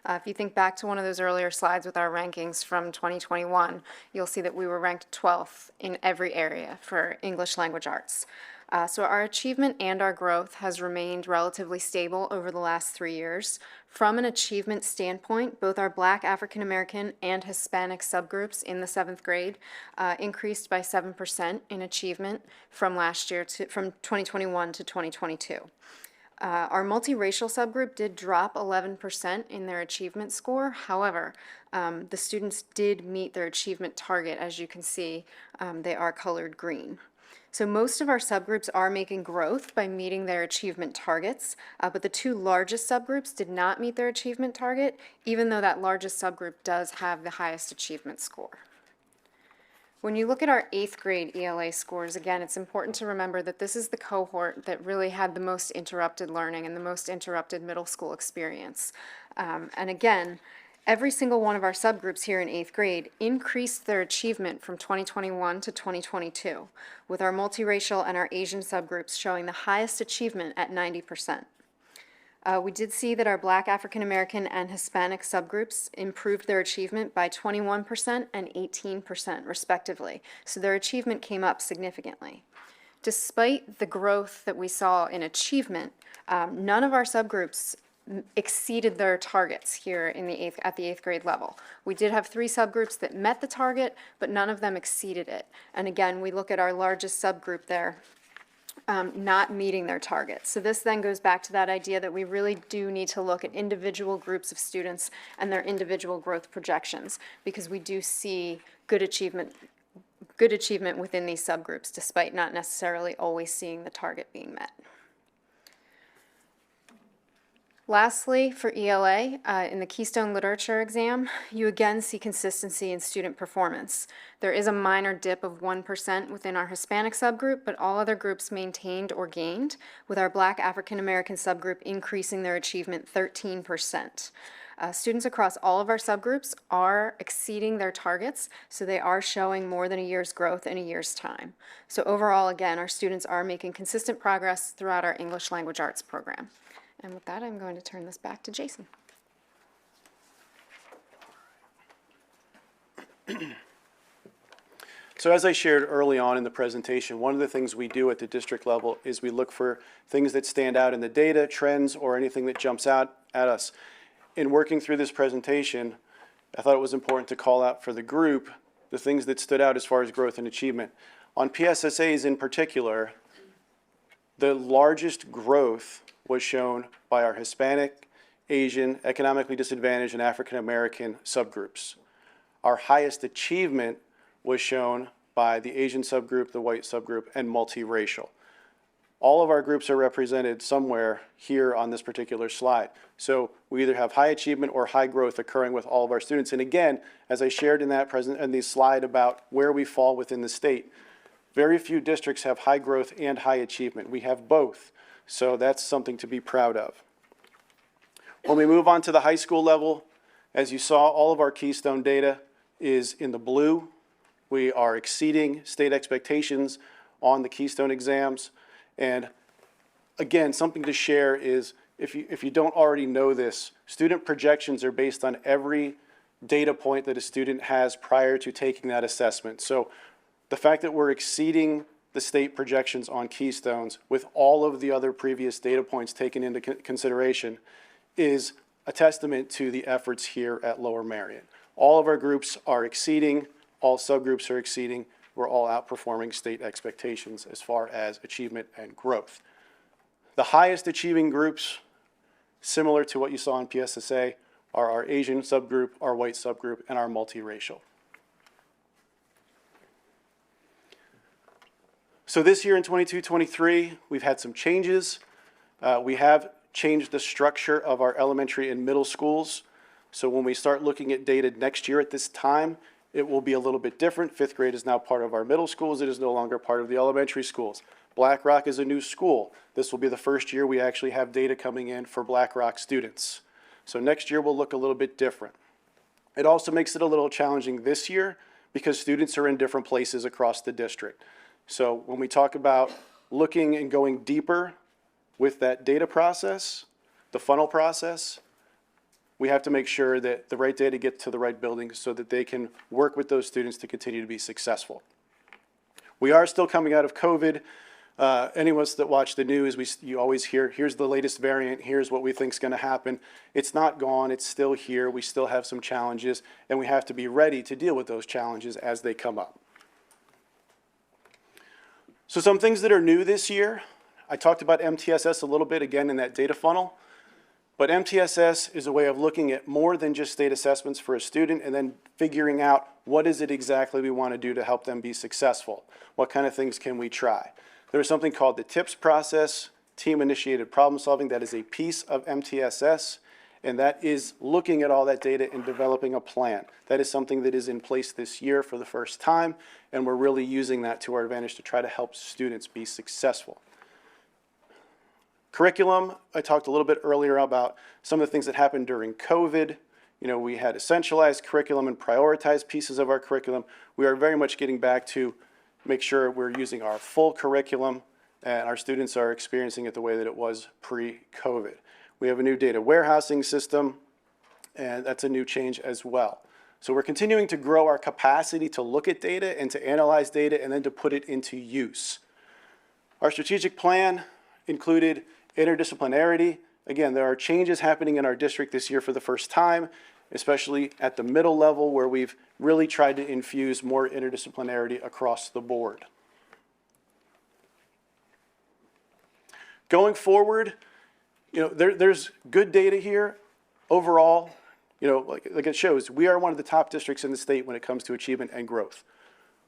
[SPEAKER 11] If you think back to one of those earlier slides with our rankings from 2021, you'll see that we were ranked 12th in every area for English language arts. So our achievement and our growth has remained relatively stable over the last 3 years. From an achievement standpoint, both our Black African American and Hispanic subgroups in the 7th grade increased by 7% in achievement from last year from 2021 to 2022. Our multiracial subgroup did drop 11% in their achievement score. However, the students did meet their achievement target. As you can see, they are colored green. So most of our subgroups are making growth by meeting their achievement targets, but the two largest subgroups did not meet their achievement target, even though that largest subgroup does have the highest achievement score. When you look at our 8th grade ELA scores, again, it's important to remember that this is the cohort that really had the most interrupted learning and the most interrupted middle school experience. And again, every single one of our subgroups here in 8th grade increased their achievement from 2021 to 2022, with our multiracial and our Asian subgroups showing the highest achievement at 90%. We did see that our Black, African American, and Hispanic subgroups improved their achievement by 21% and 18% respectively, so their achievement came up significantly. Despite the growth that we saw in achievement, none of our subgroups exceeded their targets here in at the 8th grade level. We did have 3 subgroups that met the target, but none of them exceeded it. And again, we look at our largest subgroup there, not meeting their targets. So this then goes back to that idea that we really do need to look at individual groups of students and their individual growth projections, because we do see good achievement within these subgroups, despite not necessarily always seeing the target being met. Lastly, for ELA, in the Keystone Literature exam, you again see consistency in student performance. There is a minor dip of 1% within our Hispanic subgroup, but all other groups maintained or gained, with our Black African American subgroup increasing their achievement 13%. Students across all of our subgroups are exceeding their targets, so they are showing more than a year's growth in a year's time. So overall, again, our students are making consistent progress throughout our English Language Arts program. And with that, I'm going to turn this back to Jason.
[SPEAKER 8] So as I shared early on in the presentation, one of the things we do at the district level is we look for things that stand out in the data, trends, or anything that jumps out at us. In working through this presentation, I thought it was important to call out for the group the things that stood out as far as growth and achievement. On PSSAs in particular, the largest growth was shown by our Hispanic, Asian, economically disadvantaged, and African American subgroups. Our highest achievement was shown by the Asian subgroup, the white subgroup, and multiracial. All of our groups are represented somewhere here on this particular slide. So we either have high achievement or high growth occurring with all of our students. And again, as I shared in the slide about where we fall within the state, very few districts have high growth and high achievement. We have both. So that's something to be proud of. When we move on to the high school level, as you saw, all of our Keystone data is in the blue. We are exceeding state expectations on the Keystone exams. And again, something to share is, if you don't already know this, student projections are based on every data point that a student has prior to taking that assessment. So the fact that we're exceeding the state projections on Keystones with all of the other previous data points taken into consideration is a testament to the efforts here at Lower Merion. All of our groups are exceeding, all subgroups are exceeding, we're all outperforming state expectations as far as achievement and growth. The highest achieving groups, similar to what you saw in PSSA, are our Asian subgroup, our white subgroup, and our multiracial. So this year in 22-23, we've had some changes. We have changed the structure of our elementary and middle schools. So when we start looking at data next year at this time, it will be a little bit different. 5th grade is now part of our middle schools. It is no longer part of the elementary schools. Black Rock is a new school. This will be the first year we actually have data coming in for Black Rock students. So next year will look a little bit different. It also makes it a little challenging this year because students are in different places across the district. So when we talk about looking and going deeper with that data process, the funnel process, we have to make sure that the right data get to the right buildings so that they can work with those students to continue to be successful. We are still coming out of COVID. Any of us that watch the news, you always hear, here's the latest variant, here's what we think is going to happen. It's not gone, it's still here. We still have some challenges, and we have to be ready to deal with those challenges as they come up. So some things that are new this year, I talked about MTSS a little bit again in that data funnel, but MTSS is a way of looking at more than just state assessments for a student and then figuring out what is it exactly we want to do to help them be successful. What kind of things can we try? There's something called the TIPS process, team-initiated problem solving. That is a piece of MTSS, and that is looking at all that data and developing a plan. That is something that is in place this year for the first time, and we're really using that to our advantage to try to help students be successful. Curriculum, I talked a little bit earlier about some of the things that happened during COVID. You know, we had essentialized curriculum and prioritized pieces of our curriculum. We are very much getting back to make sure we're using our full curriculum and our students are experiencing it the way that it was pre-COVID. We have a new data warehousing system, and that's a new change as well. So we're continuing to grow our capacity to look at data and to analyze data and then to put it into use. Our strategic plan included interdisciplinarity. Again, there are changes happening in our district this year for the first time, especially at the middle level where we've really tried to infuse more interdisciplinarity across the board. Going forward, you know, there's good data here. Overall, you know, like it shows, we are one of the top districts in the state when it comes to achievement and growth.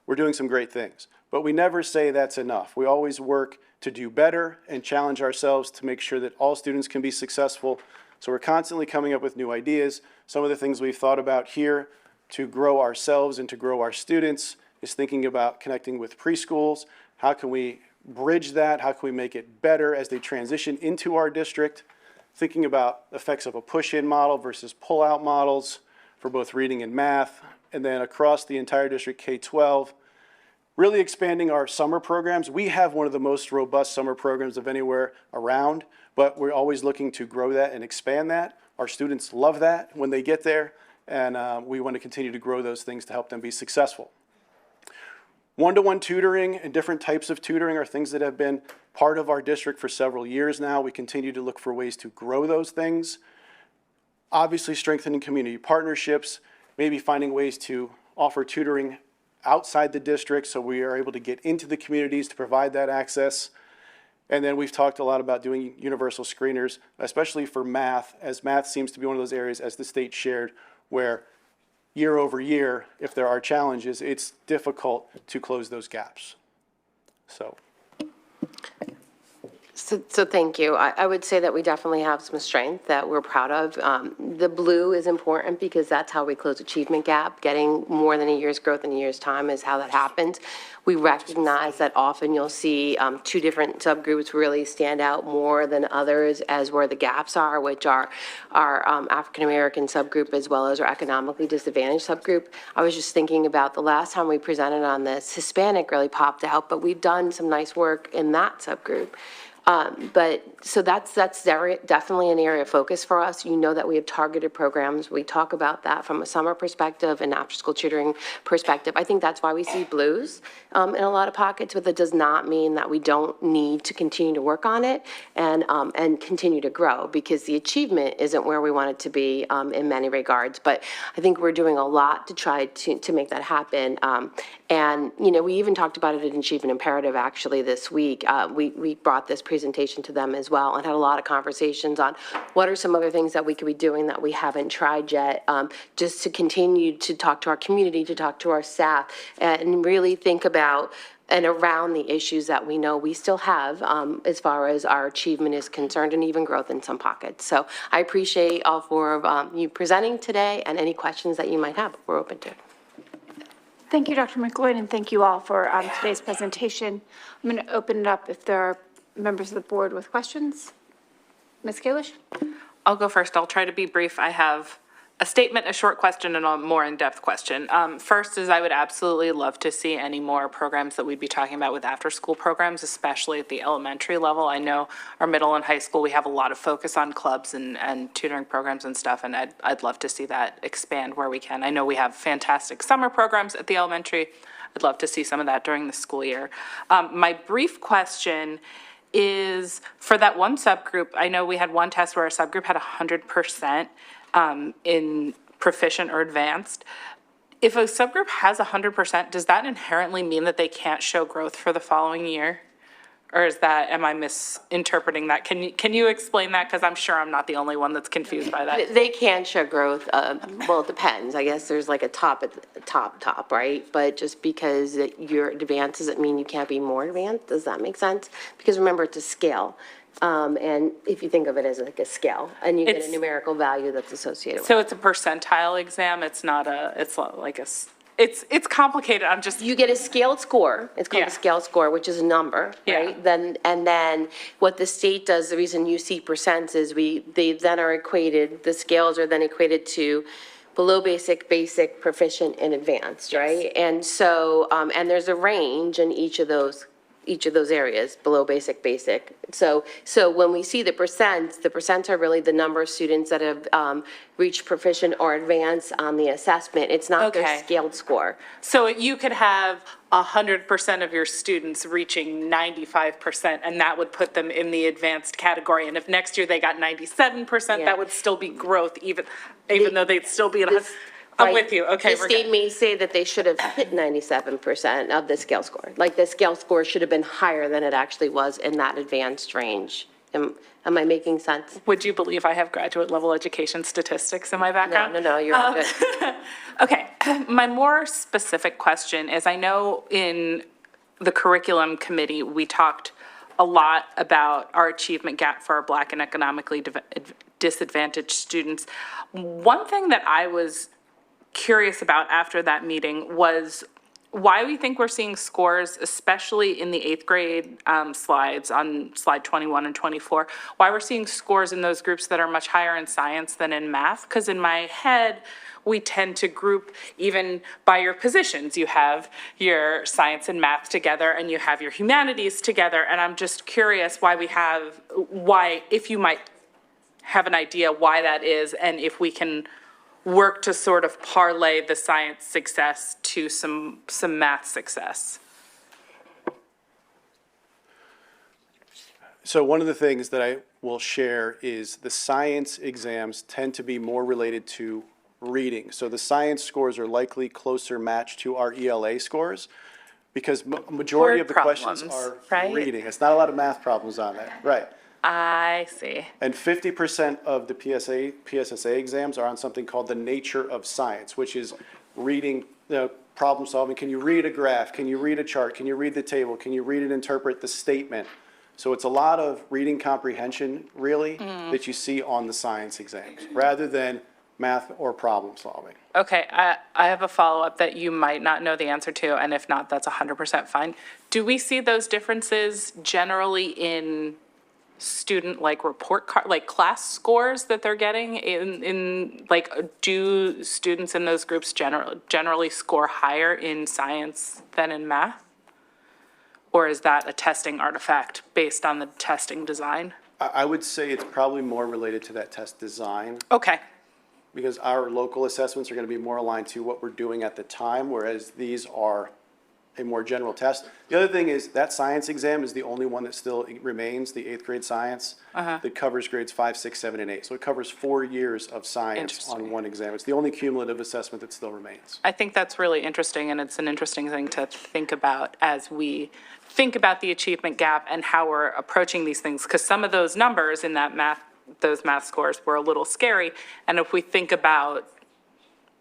[SPEAKER 8] We're doing some great things, but we never say that's enough. We always work to do better and challenge ourselves to make sure that all students can be successful. So we're constantly coming up with new ideas. Some of the things we've thought about here to grow ourselves and to grow our students is thinking about connecting with preschools. How can we bridge that? How can we make it better as they transition into our district? Thinking about effects of a push-in model versus pull-out models for both reading and math, and then across the entire district K-12, really expanding our summer programs. We have one of the most robust summer programs of anywhere around, but we're always looking to grow that and expand that. Our students love that when they get there, and we want to continue to grow those things to help them be successful. One-to-one tutoring and different types of tutoring are things that have been part of our district for several years now. We continue to look for ways to grow those things. Obviously, strengthening community partnerships, maybe finding ways to offer tutoring outside the district so we are able to get into the communities to provide that access. And then we've talked a lot about doing universal screeners, especially for math, as math seems to be one of those areas, as the state shared, where year over year, if there are challenges, it's difficult to close those gaps.
[SPEAKER 7] So thank you. I would say that we definitely have some strength that we're proud of. The blue is important because that's how we close achievement gap. Getting more than a year's growth in a year's time is how that happens. We recognize that often you'll see two different subgroups really stand out more than others as where the gaps are, which are our African-American subgroup as well as our economically disadvantaged subgroup. I was just thinking about the last time we presented on this, Hispanic really popped out, but we've done some nice work in that subgroup. So that's definitely an area of focus for us. You know that we have targeted programs. We talk about that from a summer perspective and after-school tutoring perspective. I think that's why we see blues in a lot of pockets, but that does not mean that we don't need to continue to work on it and continue to grow, because the achievement isn't where we want it to be in many regards. But I think we're doing a lot to try to make that happen. And, you know, we even talked about it in Achievement Imperative actually this week. We brought this presentation to them as well and had a lot of conversations on what are some other things that we could be doing that we haven't tried yet, just to continue to talk to our community, to talk to our staff, and really think about and around the issues that we know we still have as far as our achievement is concerned, and even growth in some pockets. So I appreciate all four of you presenting today, and any questions that you might have, we're open to.
[SPEAKER 1] Thank you, Dr. McLeod, and thank you all for today's presentation. I'm going to open it up if there are members of the board with questions. Ms. Kalish?
[SPEAKER 3] I'll go first. I'll try to be brief. I have a statement, a short question, and a more in-depth question. First is I would absolutely love to see any more programs that we'd be talking about with after-school programs, especially at the elementary level. I know our middle and high school, we have a lot of focus on clubs and tutoring programs and stuff, and I'd love to see that expand where we can. I know we have fantastic summer programs at the elementary. I'd love to see some of that during the school year. My brief question is for that one subgroup. I know we had one test where a subgroup had 100% in proficient or advanced. If a subgroup has 100%, does that inherently mean that they can't show growth for the following year? Or is that, am I misinterpreting that? Can you explain that? Because I'm sure I'm not the only one that's confused by that.
[SPEAKER 7] They can show growth, well, it depends. I guess there's like a top at the top, right? But just because you're advanced doesn't mean you can't be more advanced. Does that make sense? Because remember, it's a scale. And if you think of it as like a scale, and you get a
[SPEAKER 3] It's-
[SPEAKER 7] numerical value that's associated with it.
[SPEAKER 3] So it's a percentile exam, it's not it's like it's complicated, I'm just,
[SPEAKER 7] You get a scaled score, it's called
[SPEAKER 3] Yeah.
[SPEAKER 7] a scaled score, which is a number,
[SPEAKER 3] Yeah.
[SPEAKER 7] right? Then what the state does, the reason you see percents is they then are equated, the scales are then equated to below basic, basic, proficient, and advanced, right? And so, and there's a range in each of those areas, below basic, basic. So when we see the percents are really the number of students that have reached proficient or advanced on the assessment. It's not their
[SPEAKER 3] Okay.
[SPEAKER 7] scaled score.
[SPEAKER 3] so you could have 100% of your students reaching 95%, and that would put them in the advanced category. And if next year they got 97%,
[SPEAKER 7] Yeah.
[SPEAKER 3] that would still be growth, even though they'd still be in a, I'm
[SPEAKER 7] Right.
[SPEAKER 3] with you, okay.
[SPEAKER 7] The
[SPEAKER 3] we're
[SPEAKER 7] state
[SPEAKER 3] good.
[SPEAKER 7] may say that they should have hit 97% of the scale score. Like the scale score should have been higher than it actually was in that advanced range. Am I making sense?
[SPEAKER 3] Would you believe I have graduate level education statistics in my background?
[SPEAKER 7] No, you're all good.
[SPEAKER 3] Okay, my more specific question is, I know in the curriculum committee, we talked a lot about our achievement gap for our Black and economically disadvantaged students. One thing that I was curious about after that meeting was why we think we're seeing scores, especially in the eighth grade slides on slide 21 and 24, why we're seeing scores in those groups that are much higher in science than in math. Because in my head, we tend to group even by your positions. You have your science and math together, and you have your humanities together. And I'm just curious why, if you might have an idea why that is, and if we can work to sort of parlay the science success to some math success.
[SPEAKER 8] So one of the things that I will share is the science exams tend to be more related to reading. So the science scores are likely closer matched to our ELA scores because majority
[SPEAKER 3] Word
[SPEAKER 8] of the questions
[SPEAKER 3] problems,
[SPEAKER 8] are
[SPEAKER 3] right?
[SPEAKER 8] reading. It's not a lot of math problems on there, right?
[SPEAKER 3] I see.
[SPEAKER 8] And 50% of the PSSA exams are on something called the nature of science, which is reading, problem solving. Can you read a graph? Can you read a chart? Can you read the table? Can you read and interpret the statement? So it's a lot of reading comprehension, really, that you see on the science exams, rather than math or problem solving.
[SPEAKER 3] Okay, I have a follow-up that you might not know the answer to, and if not, that's 100% fine. Do we see those differences generally in student report card, class scores that they're getting in do students in those groups generally score higher in science than in math? Or is that a testing artifact based on the testing design?
[SPEAKER 8] I would say it's probably more related to that test design,
[SPEAKER 3] Okay,
[SPEAKER 8] because our local assessments are going to be more aligned to what we're doing at the time, whereas these are a more general test. The other thing is that science exam is the only one that still remains, the eighth grade science, that covers grades 5, 6, 7, and 8. So it covers 4 years of science on one exam. It's the only cumulative assessment that still remains.
[SPEAKER 3] I think that's really interesting, and it's an interesting thing to think about as we think about the achievement gap and how we're approaching these things, because some of those numbers in those math scores were a little scary. And if we think about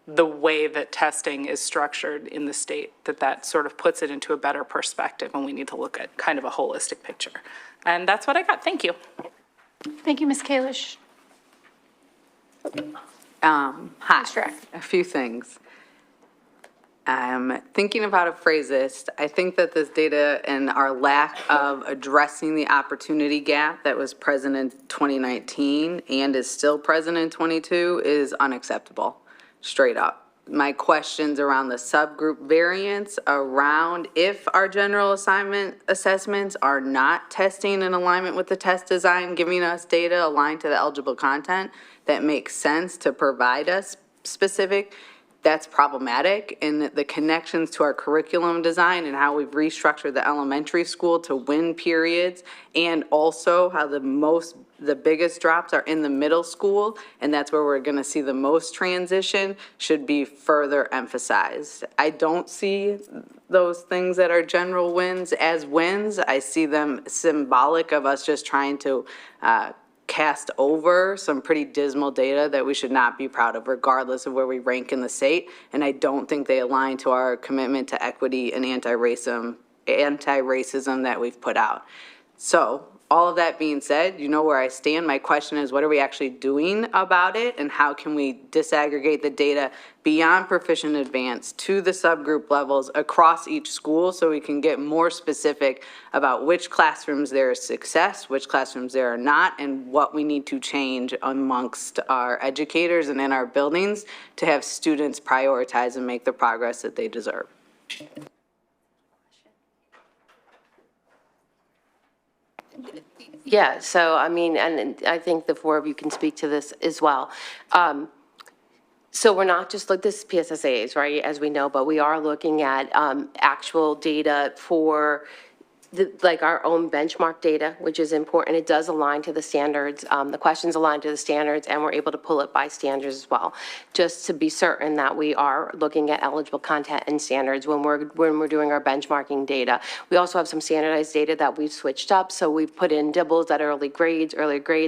[SPEAKER 3] the way that testing is structured in the state, that sort of puts it into a better perspective, and we need to look at kind of a holistic picture. And that's what I got. Thank you.
[SPEAKER 1] Thank you, Ms. Kalish.
[SPEAKER 12] Hi, a few things. I'm thinking of how to phrase this. I think that this data and our lack of addressing the opportunity gap that was present in 2019 and is still present in 22 is unacceptable, straight up. My questions around the subgroup variance around if our general assignment assessments are not testing in alignment with the test design, giving us data aligned to the eligible content that makes sense to provide us specific, that's problematic. And the connections to our curriculum design and how we've restructured the elementary school to win periods, and also how the most the biggest drops are in the middle school, and that's where we're going to see the most transition, should be further emphasized. I don't see those things that are general wins as wins. I see them symbolic of us just trying to cast over some pretty dismal data that we should not be proud of, regardless of where we rank in the state. And I don't think they align to our commitment to equity and anti-racism that we've put out. So all of that being said, you know where I stand. My question is, what are we actually doing about it, and how can we disaggregate the data beyond proficient advanced to the subgroup levels across each school so we can get more specific about which classrooms there is success, which classrooms there are not, and what we need to change amongst our educators and in our buildings to have students prioritize and make the progress that they deserve.
[SPEAKER 7] Yeah, so I mean, and I think the four of you can speak to this as well. So we're not just like this PSSAs, right, as we know, but we are looking at actual data for like our own benchmark data, which is important. It does align to the standards. The questions align to the standards, and we're able to pull it by standards as well, just to be certain that we are looking at eligible content and standards when we're doing our benchmarking data. We also have some standardized data that we've switched up. So we've put in dibbles at early grades.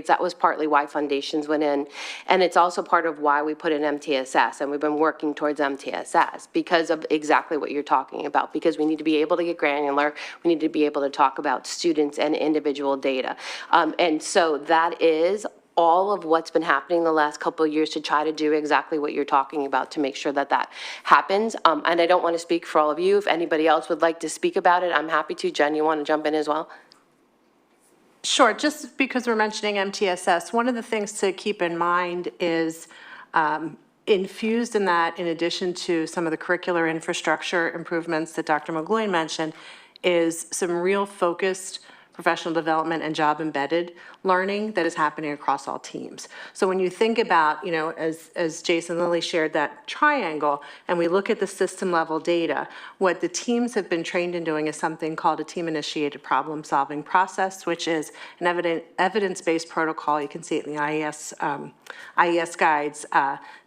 [SPEAKER 7] That was partly why foundations went in. And it's also part of why we put in MTSS, and we've been working towards MTSS because of exactly what you're talking about, because we need to be able to get granular. We need to be able to talk about students and individual data. And so that is all of what's been happening the last couple of years to try to do exactly what you're talking about to make sure that that happens. And I don't want to speak for all of you. If anybody else would like to speak about it, I'm happy to. Jen, you want to jump in as well?
[SPEAKER 13] Sure, just because we're mentioning MTSS, one of the things to keep in mind is infused in that, in addition to some of the curricular infrastructure improvements that Dr. McGloin mentioned, is some real focused professional development and job embedded learning that is happening across all teams. So when you think about, as Jason Lilly shared that triangle, and we look at the system level data, what the teams have been trained in doing is something called a team initiated problem solving process, which is an evidence-based protocol. You can see it in the IES guides.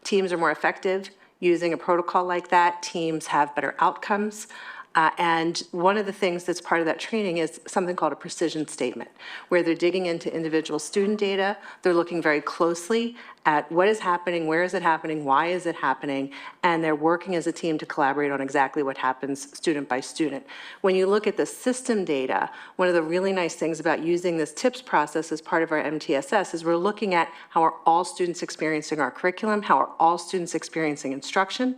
[SPEAKER 13] Teams are more effective using a protocol like that. Teams have better outcomes. And one of the things that's part of that training is something called a precision statement, where they're digging into individual student data. They're looking very closely at what is happening, where is it happening, why is it happening, and they're working as a team to collaborate on exactly what happens student by student. When you look at the system data, one of the really nice things about using this TIPS process as part of our MTSS is we're looking at how are all students experiencing our curriculum, how are all students experiencing instruction.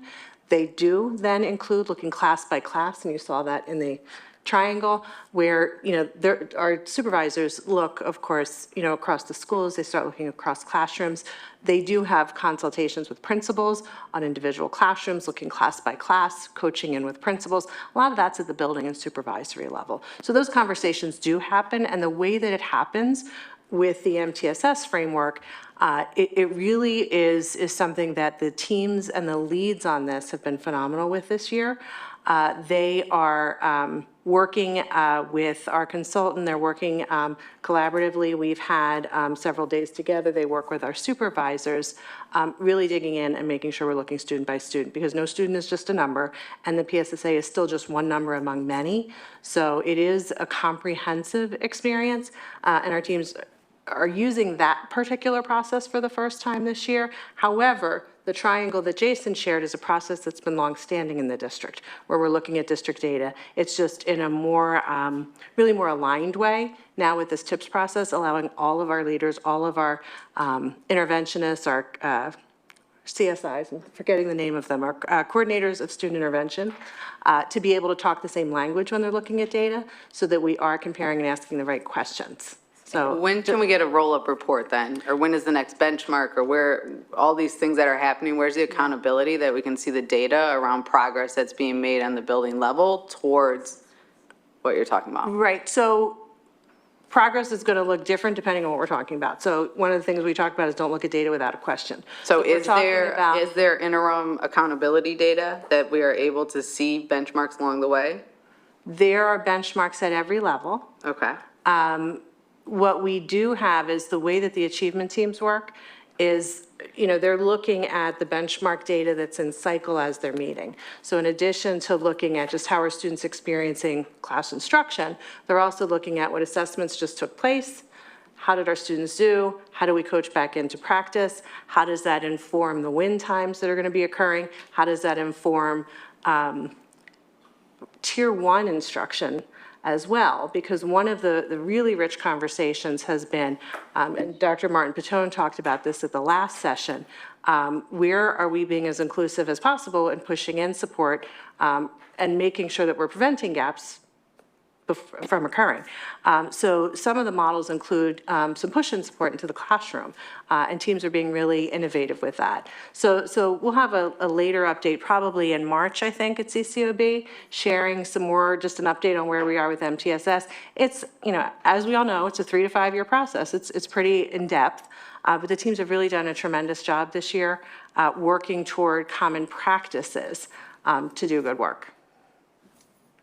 [SPEAKER 13] They do then include looking class by class, and you saw that in the triangle, where, our supervisors look, of course, across the schools. They start looking across classrooms. They do have consultations with principals on individual classrooms, looking class by class, coaching in with principals. A lot of that's at the building and supervisory level. So those conversations do happen, and the way that it happens with the MTSS framework, it really is something that the teams and the leads on this have been phenomenal with this year. They are working with our consultant. They're working collaboratively. We've had several days together. They work with our supervisors, really digging in and making sure we're looking student by student, because no student is just a number, and the PSSA is still just one number among many. So it is a comprehensive experience, and our teams are using that particular process for the first time this year. However, the triangle that Jason shared is a process that's been longstanding in the district, where we're looking at district data. It's just in a more, really more aligned way now with this TIPS process, allowing all of our leaders, all of our interventionists, our CSIs, I'm forgetting the name of them, our coordinators of student intervention, to be able to talk the same language when they're looking at data, so that we are comparing and asking the right questions. So
[SPEAKER 12] when can we get a roll-up report then? Or when is the next benchmark? Or where, all these things that are happening, where's the accountability that we can see the data around progress that's being made on the building level towards what you're talking about?
[SPEAKER 13] Right, so progress is going to look different depending on what we're talking about. So one of the things we talked about is don't look at data without a question.
[SPEAKER 12] So is there interim accountability data that we are able to see benchmarks along the way?
[SPEAKER 13] There are benchmarks at every level.
[SPEAKER 12] Okay.
[SPEAKER 13] What we do have is the way that the achievement teams work is, they're looking at the benchmark data that's in cycle as they're meeting. So in addition to looking at just how are students experiencing class instruction, they're also looking at what assessments just took place, how did our students do, how do we coach back into practice, how does that inform the win times that are going to be occurring, how does that inform Tier 1 instruction as well, because one of the really rich conversations has been, and Dr. Martin Patone talked about this at the last session, where are we being as inclusive as possible and pushing in support and making sure that we're preventing gaps from occurring. So some of the models include some push-in support into the classroom, and teams are being really innovative with that. So we'll have a later update, probably in March, I think, at CCOB, sharing some more, just an update on where we are with MTSS. It's, as we all know, it's a 3 to 5 year process. It's pretty in-depth, but the teams have really done a tremendous job this year working toward common practices to do good work.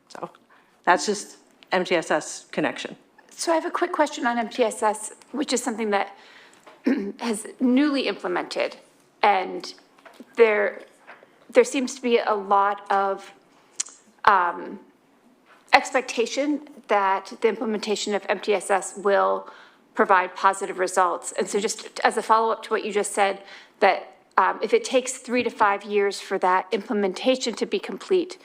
[SPEAKER 13] So that's just MTSS connection.
[SPEAKER 1] So I have a quick question on MTSS, which is something that has newly implemented, and there seems to be a lot of expectation that the implementation of MTSS will provide positive results. And so just as a follow-up to what you just said, that if it takes 3 to 5 years for that implementation to be complete,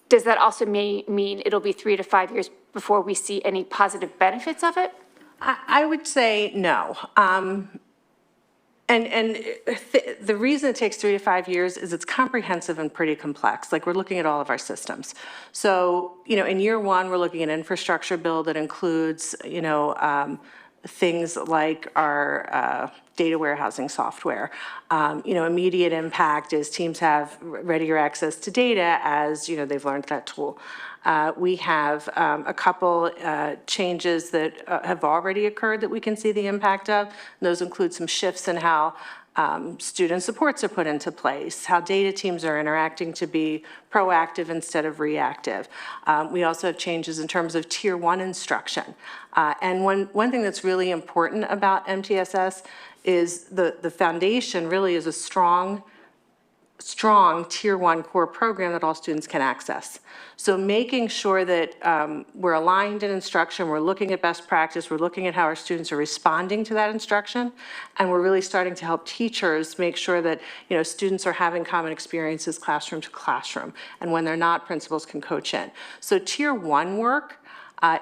[SPEAKER 1] does that also mean it'll be 3 to 5 years before we see any positive benefits of it?
[SPEAKER 13] I would say no. The reason it takes 3 to 5 years is it's comprehensive and pretty complex. Like, we're looking at all of our systems. So, in year 1, we're looking at an infrastructure build that includes, things like our data warehousing software. Immediate impact is teams have readier access to data as, they've learned that tool. We have a couple changes that have already occurred that we can see the impact of. Those include some shifts in how student supports are put into place, how data teams are interacting to be proactive instead of reactive. We also have changes in terms of Tier 1 instruction. And one thing that's really important about MTSS is the foundation really is a strong Tier 1 core program that all students can access. So making sure that we're aligned in instruction, we're looking at best practice, we're looking at how our students are responding to that instruction, and we're really starting to help teachers make sure that, students are having common experiences classroom to classroom, and when they're not, principals can coach in. So Tier 1 work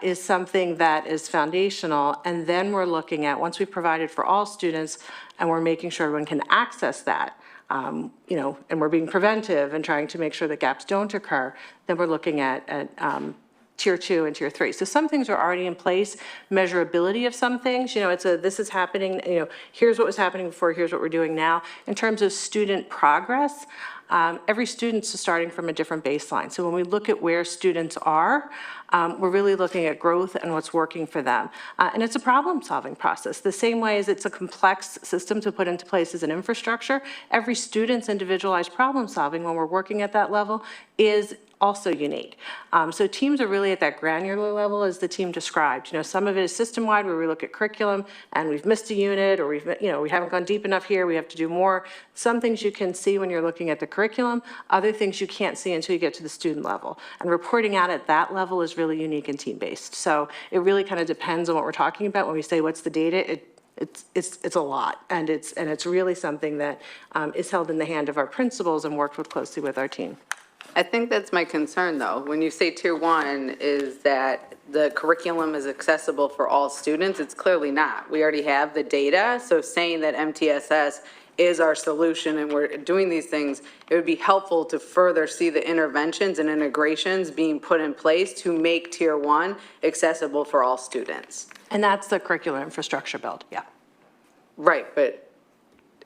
[SPEAKER 13] is something that is foundational, and then we're looking at, once we've provided for all students, and we're making sure everyone can access that, and we're being preventive and trying to make sure that gaps don't occur, then we're looking at Tier 2 and Tier 3. So some things are already in place. Measurability of some things, this is happening, here's what was happening before, here's what we're doing now. In terms of student progress, every student's starting from a different baseline. So when we look at where students are, we're really looking at growth and what's working for them. And it's a problem-solving process. The same way as it's a complex system to put into place as an infrastructure, every student's individualized problem-solving when we're working at that level is also unique. So teams are really at that granular level as the team described. Some of it is system-wide where we look at curriculum and we've missed a unit, or we haven't gone deep enough here, we have to do more. Some things you can see when you're looking at the curriculum, other things you can't see until you get to the student level. And reporting out at that level is really unique and team-based. So it really kind of depends on what we're talking about. When we say what's the data, it's a lot, and it's really something that is held in the hand of our principals and worked with closely with our team.
[SPEAKER 12] I think that's my concern, though. When you say Tier 1 is that the curriculum is accessible for all students, it's clearly not. We already have the data, so saying that MTSS is our solution and we're doing these things, it would be helpful to further see the interventions and integrations being put in place to make Tier 1 accessible for all students.
[SPEAKER 13] And that's the curricular infrastructure build, yeah.
[SPEAKER 12] Right, but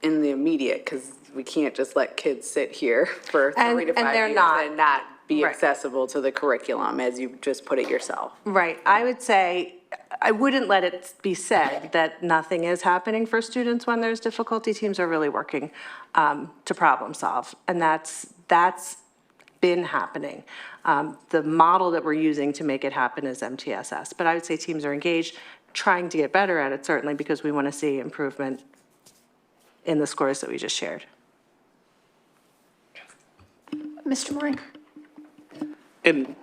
[SPEAKER 12] in the immediate, because we can't just let kids sit here for 3 to 5 years and not be accessible to the curriculum, as you just put it yourself.
[SPEAKER 13] Right. I would say, I wouldn't let it be said that nothing is happening for students when there's difficulty. Teams are really working to problem solve, and that's been happening. The model that we're using to make it happen is MTSS, but I would say teams are engaged, trying to get better at it, certainly, because we want to see improvement in the scores that we just shared.
[SPEAKER 1] Mr. Moran?
[SPEAKER 4] And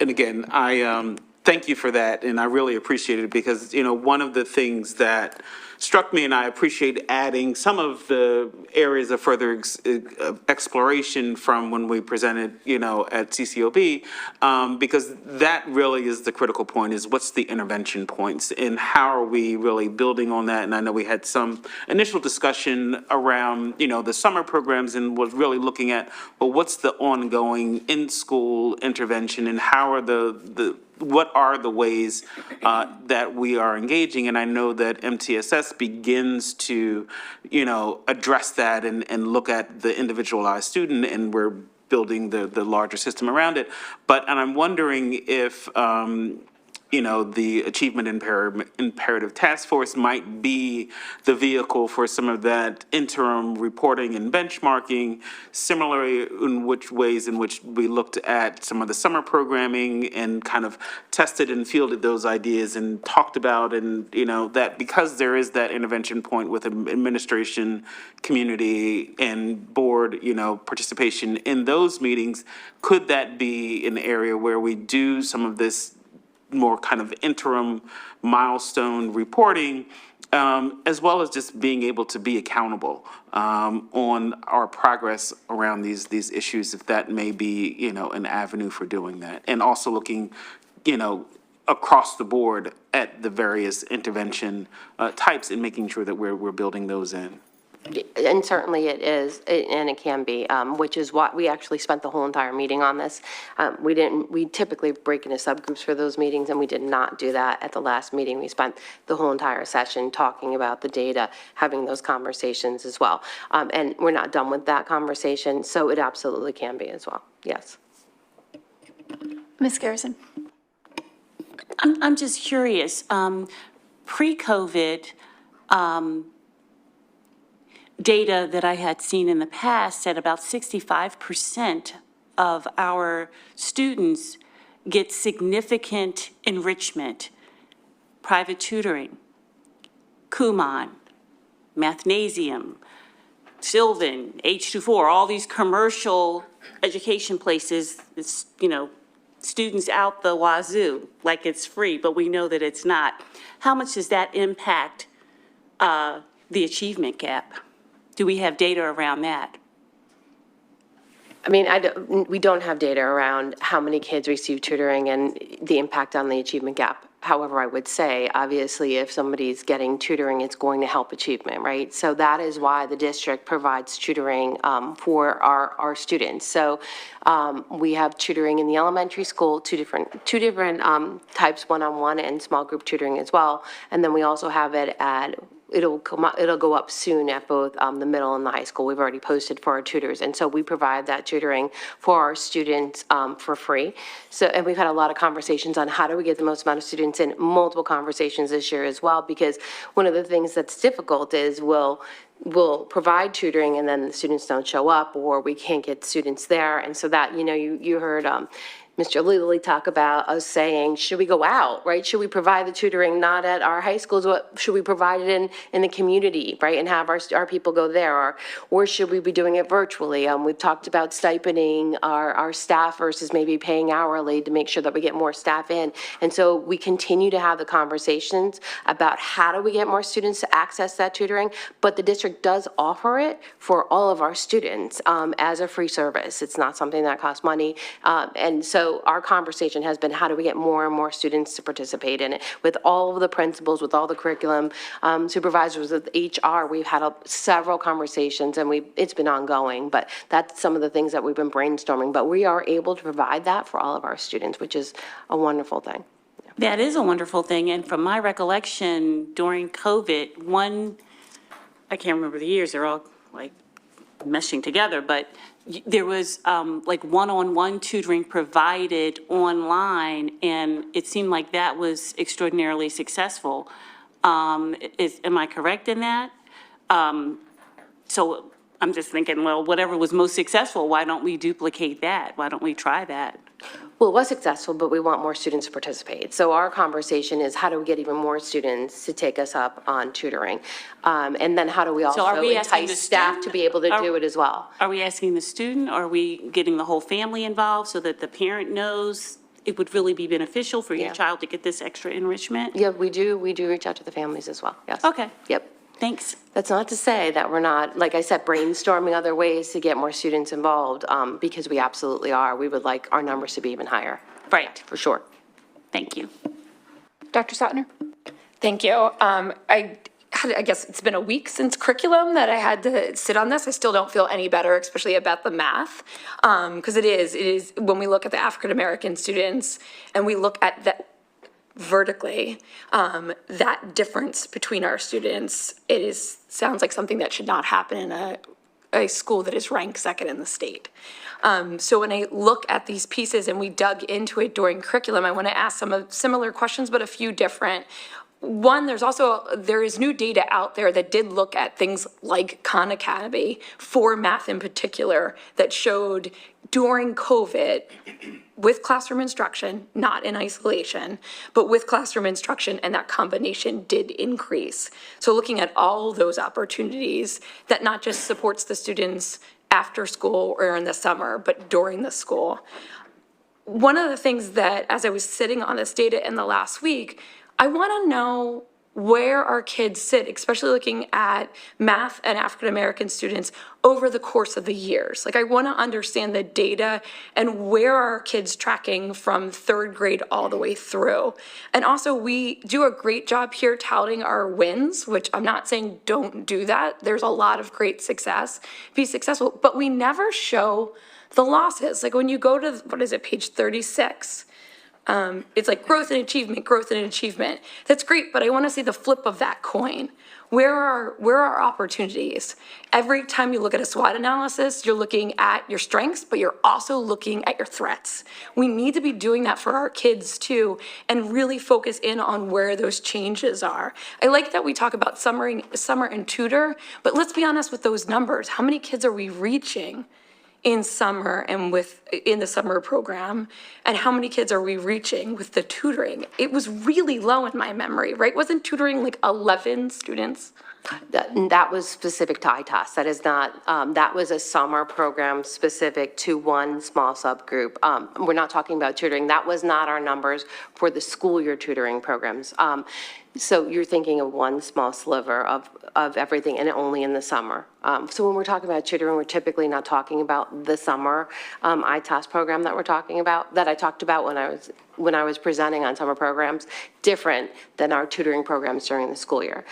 [SPEAKER 4] again, I thank you for that, and I really appreciate it because, one of the things that struck me, and I appreciate adding some of the areas of further exploration from when we presented, at CCOB, because that really is the critical point, is what's the intervention points and how are we really building on that? And I know we had some initial discussion around, the summer programs and was really looking at, well, what's the ongoing in-school intervention and how are what are the ways that we are engaging? And I know that MTSS begins to, address that and look at the individualized student, and we're building the larger system around it. And I'm wondering if, the Achievement Imperative Task Force might be the vehicle for some of that interim reporting and benchmarking, similarly in which ways in which we looked at some of the summer programming and kind of tested and fielded those ideas and talked about, and, that because there is that intervention point with administration, community, and board, participation in those meetings, could that be an area where we do some of this more kind of interim milestone reporting, as well as just being able to be accountable on our progress around these issues, if that may be, an avenue for doing that. And also looking, across the board at the various intervention types and making sure that we're building those in.
[SPEAKER 7] And certainly it is, and it can be, which is what we actually spent the whole entire meeting on this. We typically break into subgroups for those meetings, and we did not do that at the last meeting. We spent the whole entire session talking about the data, having those conversations as well. And we're not done with that conversation, so it absolutely can be as well, yes.
[SPEAKER 1] Ms. Garrison?
[SPEAKER 5] I'm just curious, pre-COVID, data that I had seen in the past said about 65% of our students get significant enrichment, private tutoring, Kumon, Mathnasium, Sylvan, H24, all these commercial education places, it's, students out the wazoo, like it's free, but we know that it's not. How much does that impact the achievement gap? Do we have data around that?
[SPEAKER 7] I mean, we don't have data around how many kids receive tutoring and the impact on the achievement gap. However, I would say, obviously, if somebody's getting tutoring, it's going to help achievement, right? So that is why the district provides tutoring for our students. So we have tutoring in the elementary school, two different types, one-on-one and small group tutoring as well. And then we also have it at it'll go up soon at both the middle and the high school. We've already posted for our tutors. And so we provide that tutoring for our students for free. So, and we've had a lot of conversations on how do we get the most amount of students in, multiple conversations this year as well, because one of the things that's difficult is we'll provide tutoring and then the students don't show up, or we can't get students there. And so that, you heard Mr. Lilly talk about us saying, should we go out, right? Should we provide the tutoring not at our high schools? What should we provide it in the community, right? And have our people go there, or should we be doing it virtually? We've talked about stipending our staff versus maybe paying hourly to make sure that we get more staff in. And so we continue to have the conversations about how do we get more students to access that tutoring, but the district does offer it for all of our students as a free service. It's not something that costs money. And so our conversation has been, how do we get more and more students to participate in it? With all of the principals, with all the curriculum supervisors, with HR, we've had several conversations, and it's been ongoing, but that's some of the things that we've been brainstorming. But we are able to provide that for all of our students, which is a wonderful thing.
[SPEAKER 5] That is a wonderful thing. And from my recollection, during COVID, I can't remember the years, they're all like meshing together, but there was like one-on-one tutoring provided online, and it seemed like that was extraordinarily successful. Am I correct in that? So I'm just thinking, well, whatever was most successful, why don't we duplicate that? Why don't we try that?
[SPEAKER 7] Well, it was successful, but we want more students to participate. So our conversation is how do we get even more students to take us up on tutoring? And then how do we
[SPEAKER 5] So are
[SPEAKER 7] also
[SPEAKER 5] we asking
[SPEAKER 7] entice
[SPEAKER 5] the
[SPEAKER 7] staff to
[SPEAKER 5] student?
[SPEAKER 7] be able to
[SPEAKER 5] Are-
[SPEAKER 7] do it as well?
[SPEAKER 5] Are we asking the student? Are we getting the whole family involved so that the parent knows it would really be beneficial for your
[SPEAKER 7] Yeah.
[SPEAKER 5] child to get this extra enrichment?
[SPEAKER 7] Yeah, we do reach out to the families as well, yes.
[SPEAKER 5] Okay,
[SPEAKER 7] Yep.
[SPEAKER 5] thanks.
[SPEAKER 7] That's not to say that we're not, like I said, brainstorming other ways to get more students involved, because we absolutely are. We would like our numbers to be even higher,
[SPEAKER 5] Right,
[SPEAKER 7] for sure.
[SPEAKER 5] thank you.
[SPEAKER 1] Dr. Sautner?
[SPEAKER 14] Thank you. I guess it's been a week since curriculum that I had to sit on this. I still don't feel any better, especially about the math. Because it is, when we look at the African-American students and we look at that vertically, that difference between our students, sounds like something that should not happen in a school that is ranked second in the state. So when I look at these pieces and we dug into it during curriculum, I want to ask some of similar questions, but a few different. One, there is new data out there that did look at things like Khan Academy for math in particular that showed during COVID, with classroom instruction, not in isolation, but with classroom instruction, and that combination did increase. So looking at all those opportunities that not just supports the students after school or in the summer, but during the school. One of the things that, as I was sitting on this data in the last week, I want to know where our kids sit, especially looking at math and African-American students over the course of the years. Like, I want to understand the data and where are our kids tracking from third grade all the way through. And also, we do a great job here touting our wins, which I'm not saying don't do that. There's a lot of great success, be successful, but we never show the losses. Like, when you go to, page 36, it's like growth and achievement. That's great, but I want to see the flip of that coin. Where are opportunities? Every time you look at a SWOT analysis, you're looking at your strengths, but you're also looking at your threats. We need to be doing that for our kids too, and really focus in on where those changes are. I like that we talk about summer and tutor, but let's be honest with those numbers. How many kids are we reaching in summer and in the summer program, and how many kids are we reaching with the tutoring? It was really low in my memory, right? Wasn't tutoring like 11 students?
[SPEAKER 7] That was specific to ITAS. That is not, that was a summer program specific to one small subgroup. We're not talking about tutoring. That was not our numbers for the school year tutoring programs. So you're thinking of one small sliver of everything, and only in the summer. So when we're talking about tutoring, we're typically not talking about the summer ITAS program that we're talking about, that I talked about when I was presenting on summer programs, different than our tutoring programs during the school year.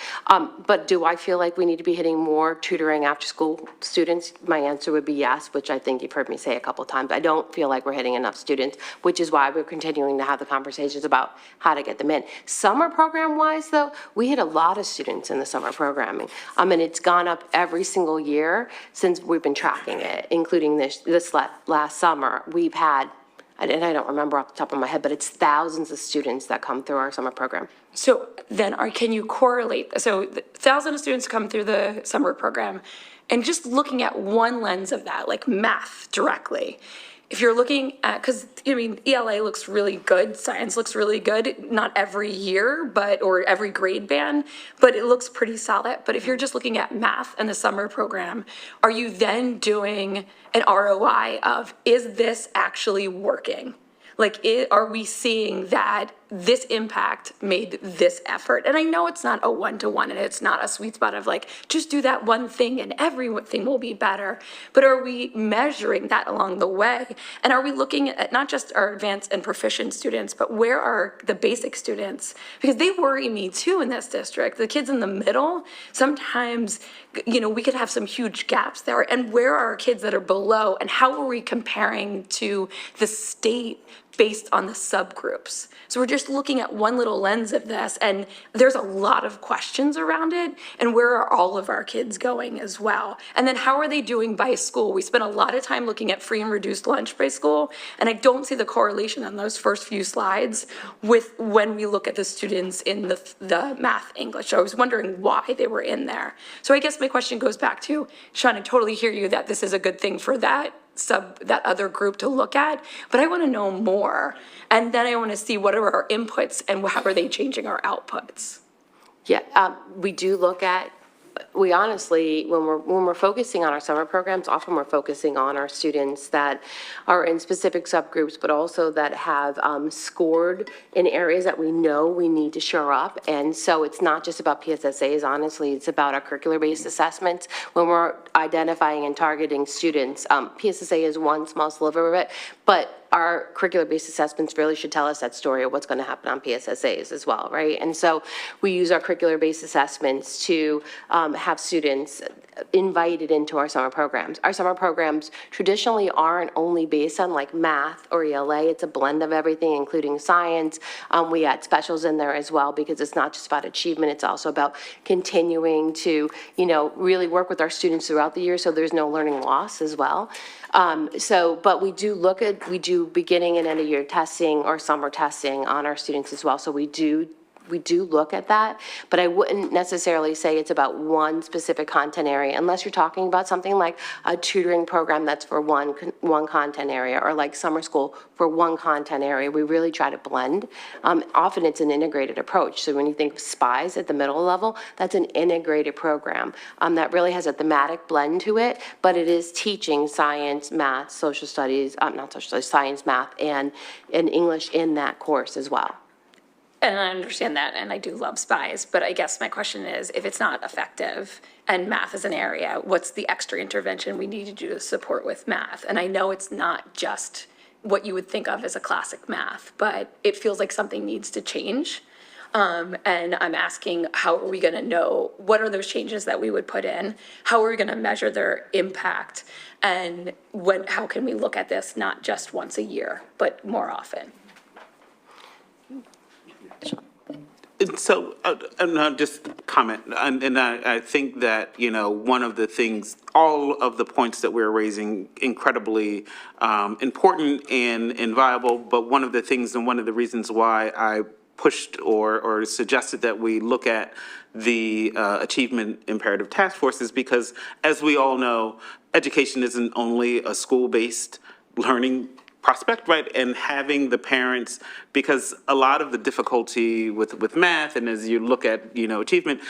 [SPEAKER 7] But do I feel like we need to be hitting more tutoring after school students? My answer would be yes, which I think you've heard me say a couple times. I don't feel like we're hitting enough students, which is why we're continuing to have the conversations about how to get them in. Summer program-wise, though, we hit a lot of students in the summer programming. And it's gone up every single year since we've been tracking it, including this last summer. We've had, and I don't remember off the top of my head, but it's thousands of students that come through our summer program.
[SPEAKER 14] So then can you correlate? So 1,000 students come through the summer program, and just looking at one lens of that, like math directly, if you're looking at, because ELA looks really good, science looks really good, not every year, or every grade band, but it looks pretty solid. But if you're just looking at math and the summer program, are you then doing an ROI of, is this actually working? Like, are we seeing that this impact made this effort? And I know it's not a one-to-one, and it's not a sweet spot of like, just do that one thing and everything will be better. But are we measuring that along the way? And are we looking at not just our advanced and proficient students, but where are the basic students? Because they worry me too in this district. The kids in the middle, sometimes, we could have some huge gaps there. And where are our kids that are below? And how are we comparing to the state based on the subgroups? So we're just looking at one little lens of this, and there's a lot of questions around it, and where are all of our kids going as well? And then how are they doing by school? We spent a lot of time looking at free and reduced lunch by school, and I don't see the correlation on those first few slides with when we look at the students in the math English. So I was wondering why they were in there. So I guess my question goes back to, Sean, I totally hear you that this is a good thing for that that other group to look at, but I want to know more. And then I want to see what are our inputs and how are they changing our outputs.
[SPEAKER 7] Yeah, we do look at, we honestly, when we're focusing on our summer programs, often we're focusing on our students that are in specific subgroups, but also that have scored in areas that we know we need to shore up. And so it's not just about PSSAs, honestly, it's about our curricular-based assessments. When we're identifying and targeting students, PSSA is one small sliver of it, but our curricular-based assessments really should tell us that story of what's going to happen on PSSAs as well, right? And so we use our curricular-based assessments to have students invited into our summer programs. Our summer programs traditionally aren't only based on like math or ELA, it's a blend of everything, including science. We add specials in there as well because it's not just about achievement, it's also about continuing to, you know, really work with our students throughout the year so there's no learning loss as well. But we do beginning and end of year testing or summer testing on our students as well. So we do look at that, but I wouldn't necessarily say it's about one specific content area unless you're talking about something like a tutoring program that's for one content area, or like summer school for one content area. We really try to blend. Often it's an integrated approach. So when you think of SPIES at the middle level, that's an integrated program that really has a thematic blend to it, but it is teaching science, math, social studies, not social studies, science, math, and English in that course as well.
[SPEAKER 14] And I understand that, and I do love SPIES, but I guess my question is, if it's not effective and math is an area, what's the extra intervention we need to do to support with math? And I know it's not just what you would think of as a classic math, but it feels like something needs to change. And I'm asking, how are we going to know, what are those changes that we would put in? How are we going to measure their impact? And how can we look at this not just once a year, but more often?
[SPEAKER 4] So, and I'll just comment, and I think that, you know, one of the things, all of the points that we're raising, incredibly important and viable, but one of the things and one of the reasons why I pushed or suggested that we look at the Achievement Imperative Task Force is because, as we all know, education isn't only a school-based learning prospect, right? And having the parents, because a lot of the difficulty with math, and as you look at, you know, achievement,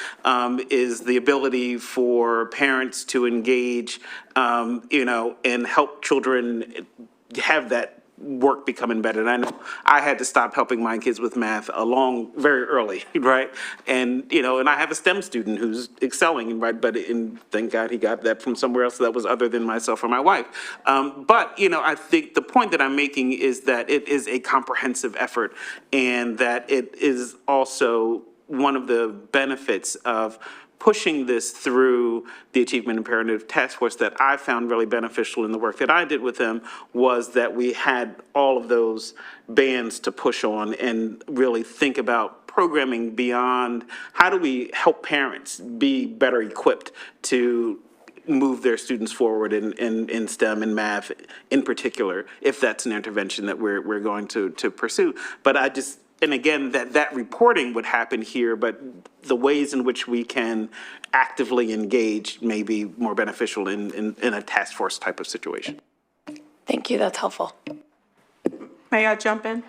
[SPEAKER 4] is the ability for parents to engage, you know, and help children have that work become embedded. I know I had to stop helping my kids with math very early, right? And, you know, and I have a STEM student who's excelling, right? But thank God he got that from somewhere else that was other than myself or my wife. But, you know, I think the point that I'm making is that it is a comprehensive effort, and that it is also one of the benefits of pushing this through the Achievement Imperative Task Force that I found really beneficial in the work that I did with them was that we had all of those bands to push on and really think about programming beyond how do we help parents be better equipped to move their students forward in STEM and math in particular, if that's an intervention that we're going to pursue. But and again, that reporting would happen here, but the ways in which we can actively engage may be more beneficial in a task force type of situation.
[SPEAKER 14] Thank you, that's helpful.
[SPEAKER 15] May I jump in?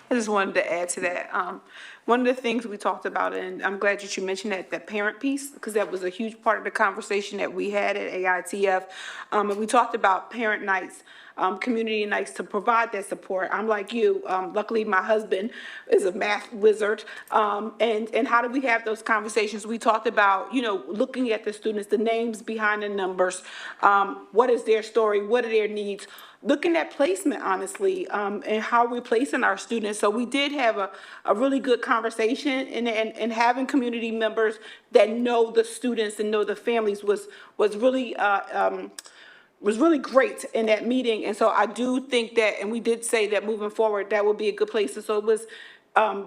[SPEAKER 15] I just wanted to add to that. One of the things we talked about, and I'm glad that you mentioned that parent piece, because that was a huge part of the conversation that we had at AITF. And we talked about parent nights, community nights to provide that support. I'm like you, luckily my husband is a math wizard. And how do we have those conversations? We talked about, you know, looking at the students, the names behind the numbers, what is their story, what are their needs, looking at placement, honestly, and how we're placing our students. So we did have a really good conversation, and having community members that know the students and know the families was really great in that meeting. And so I do think that, and we did say that moving forward, that would be a good place. And so it was,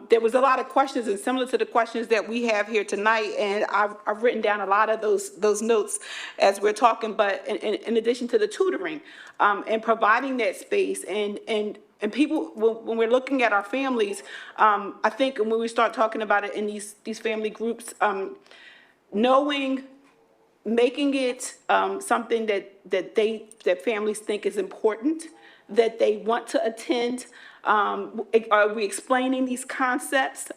[SPEAKER 15] there was a lot of questions, and similar to the questions that we have here tonight, and I've written down a lot of those notes as we're talking, but in addition to the tutoring, and providing that space, and people, when we're looking at our families, I think when we start talking about it in these family groups, knowing making it something that families think is important, that they want to attend. Are we explaining these concepts?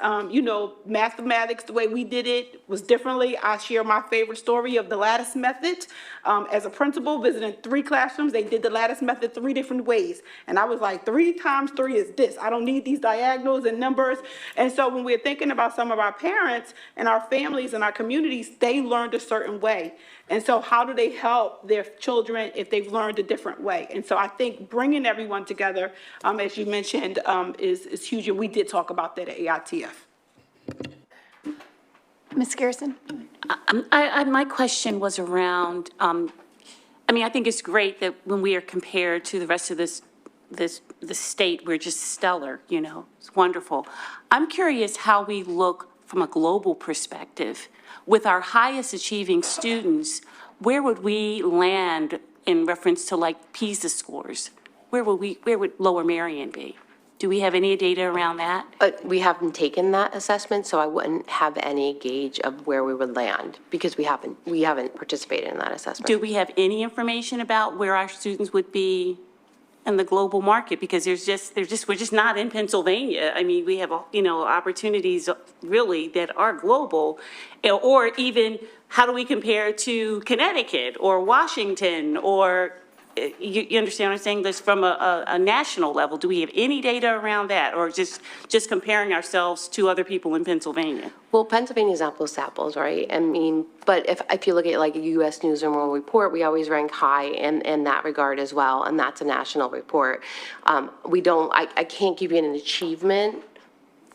[SPEAKER 15] Mathematics, the way we did it was differently. I share my favorite story of the lattice method. As a principal visiting 3 classrooms, they did the lattice method 3 different ways. And I was like, 3 times 3 is this. I don't need these diagonals and numbers. And so when we're thinking about some of our parents and our families and our communities, they learned a certain way. And so how do they help their children if they've learned a different way? And so I think bringing everyone together, as you mentioned, is huge. And we did talk about that at AITF.
[SPEAKER 1] Ms. Garrison?
[SPEAKER 5] My question was around, I think it's great that when we are compared to the rest of the state, we're just stellar, it's wonderful. I'm curious how we look from a global perspective. With our highest achieving students, where would we land in reference to like PISA scores? Where would Lower Merion be? Do we have any data around that?
[SPEAKER 7] We haven't taken that assessment, so I wouldn't have any gauge of where we would land because we haven't participated in that assessment.
[SPEAKER 5] Do we have any information about where our students would be in the global market? Because we're just not in Pennsylvania. I mean, we have, opportunities really that are global, or even how do we compare to Connecticut or Washington or, you understand what I'm saying? This from a national level. Do we have any data around that, or just comparing ourselves to other people in Pennsylvania?
[SPEAKER 7] Well, Pennsylvania's apples to apples, right? I mean, but if you look at like a U.S. News and World Report, we always rank high in that regard as well, and that's a national report. I can't give you an achievement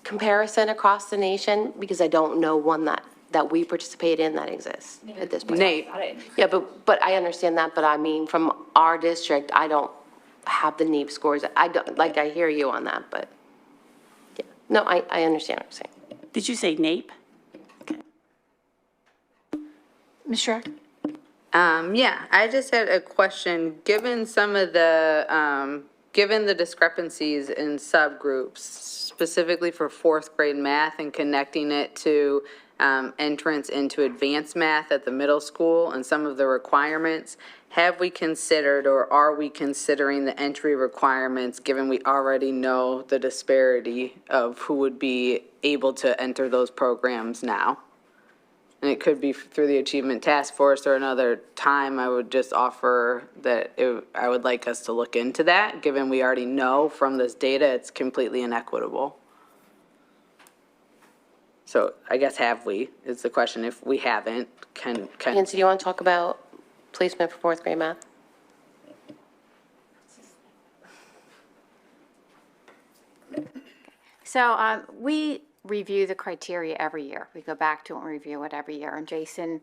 [SPEAKER 7] comparison across the nation because I don't know one that we participate in that exists at this point.
[SPEAKER 12] Nate.
[SPEAKER 7] Yeah, but I understand that, but I mean, from our district, I don't have the NEEP scores. I hear you on that, but yeah. No, I understand what you're saying.
[SPEAKER 5] Did you say NAEP? Okay.
[SPEAKER 1] Ms. Schrock?
[SPEAKER 12] Yeah, I just had a question. Given some of the, given the discrepancies in subgroups, specifically for 4th grade math and connecting it to entrance into advanced math at the middle school and some of the requirements, have we considered or are we considering the entry requirements, given we already know the disparity of who would be able to enter those programs now? And it could be through the Achievement Task Force or another time. I would just offer that I would like us to look into that, given we already know from this data it's completely inequitable. So I guess have we, is the question. If we haven't, can.
[SPEAKER 7] Nancy, do you want to talk about placement for 4th grade math?
[SPEAKER 9] So we review the criteria every year. We go back to it and review it every year. And Jason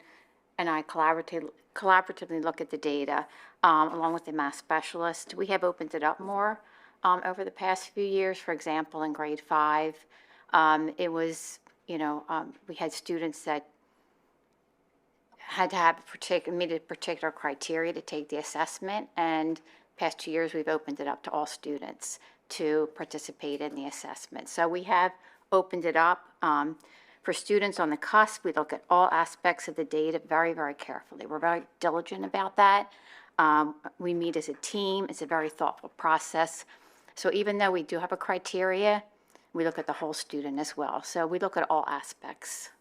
[SPEAKER 9] and I collaboratively look at the data along with the math specialist. We have opened it up more over the past few years. For example, in grade 5, it was, we had students that had to have meet a particular criteria to take the assessment. And past 2 years, we've opened it up to all students to participate in the assessment. So we have opened it up. For students on the cusp, we look at all aspects of the data very, very carefully. We're very diligent about that. We meet as a team. It's a very thoughtful process. So even though we do have a criteria, we look at the whole student as well. So we look at all aspects.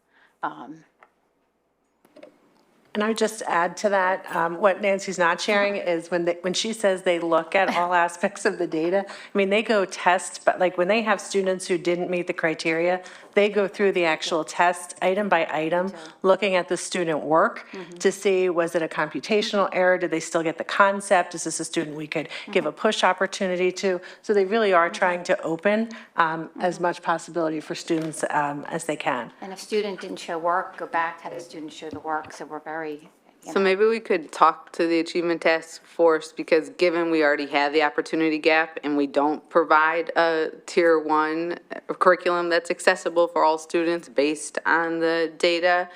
[SPEAKER 13] And I would just add to that, what Nancy's not sharing is when she says they look at all aspects of the data, I mean, they go test, but like when they have students who didn't meet the criteria, they go through the actual test item by item, looking at the student work to see, was it a computational error? Did they still get the concept? Is this a student we could give a push opportunity to? So they really are trying to open as much possibility for students as they can.
[SPEAKER 9] And if student didn't show work, go back, have the student show the work. So we're very,
[SPEAKER 12] So maybe we could talk to the Achievement Task Force, because given we already have the opportunity gap and we don't provide a tier 1 curriculum that's accessible for all students based on the data,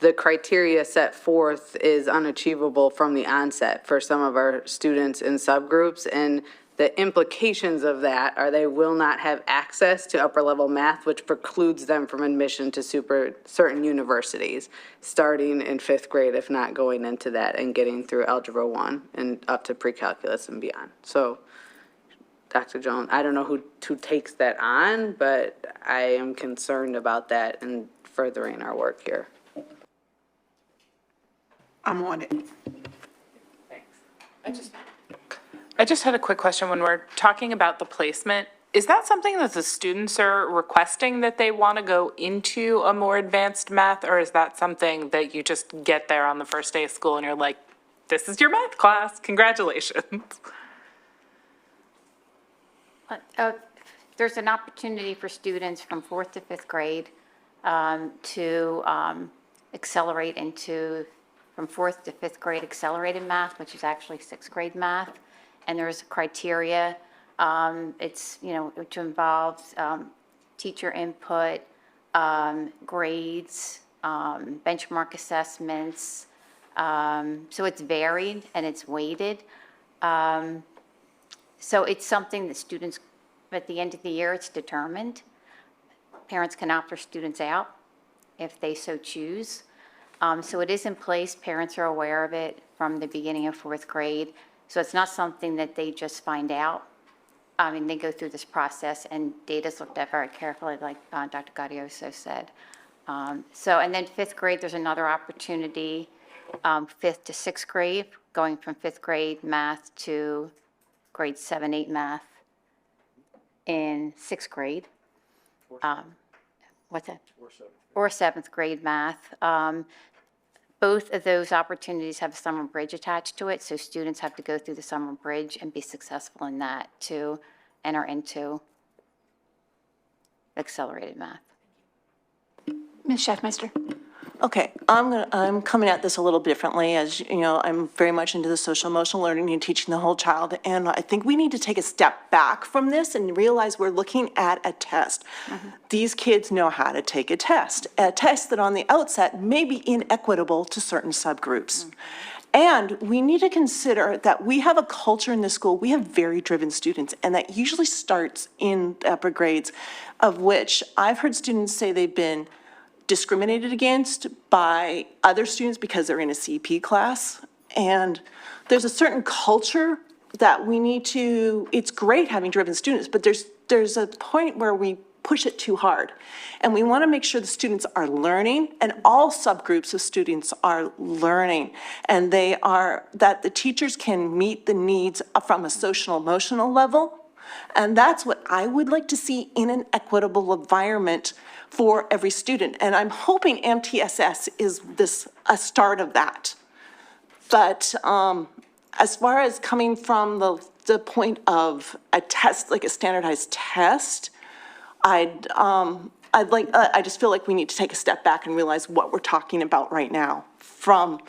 [SPEAKER 12] the criteria set forth is unachievable from the onset for some of our students in subgroups. And The implications of that are they will not have access to upper level math, which precludes them from admission to certain universities, starting in 5th grade, if not going into that and getting through Algebra 1 and up to pre-calculus and beyond. So, Dr. Jones, I don't know who takes that on, but I am concerned about that and furthering our work here.
[SPEAKER 15] I'm on it.
[SPEAKER 3] I just had a quick question. When we're talking about the placement, is that something that the students are requesting that they want to go into a more advanced math, or is that something that you just get there on the first day of school and you're like, this is your math class, congratulations?
[SPEAKER 9] There's an opportunity for students from 4th to 5th grade to accelerate into, from 4th to 5th grade accelerated math, which is actually 6th grade math. And there's criteria, it's, which involves teacher input, grades, benchmark assessments. So it's varied and it's weighted. So it's something that students, at the end of the year, it's determined. Parents can opt their students out if they so choose. So it is in place. Parents are aware of it from the beginning of 4th grade. So it's not something that they just find out. I mean, they go through this process and data's looked at very carefully, like Dr. Gaudioso said. And then 5th grade, there's another opportunity, 5th to 6th grade, going from 5th grade math to grade 7, 8 math in 6th grade. What's that? Or 7th grade math. Both of those opportunities have a summer bridge attached to it, so students have to go through the summer bridge and be successful in that to enter into accelerated math.
[SPEAKER 1] Ms. Schaffmeister.
[SPEAKER 16] Okay, I'm coming at this a little differently. As you know, I'm very much into the social emotional learning and teaching the whole child. And I think we need to take a step back from this and realize we're looking at a test. These kids know how to take a test that on the outset may be inequitable to certain subgroups. And we need to consider that we have a culture in this school, we have very driven students, and that usually starts in the upper grades, of which I've heard students say they've been discriminated against by other students because they're in a CP class. And there's a certain culture that we need to, it's great having driven students, but there's a point where we push it too hard. And we want to make sure the students are learning, and all subgroups of students are learning, and that the teachers can meet the needs from a social emotional level. And that's what I would like to see in an equitable environment for every student. And I'm hoping MTSS is a start of that. But as far as coming from the point of a test, like a standardized test, I just feel like we need to take a step back and realize what we're talking about right now from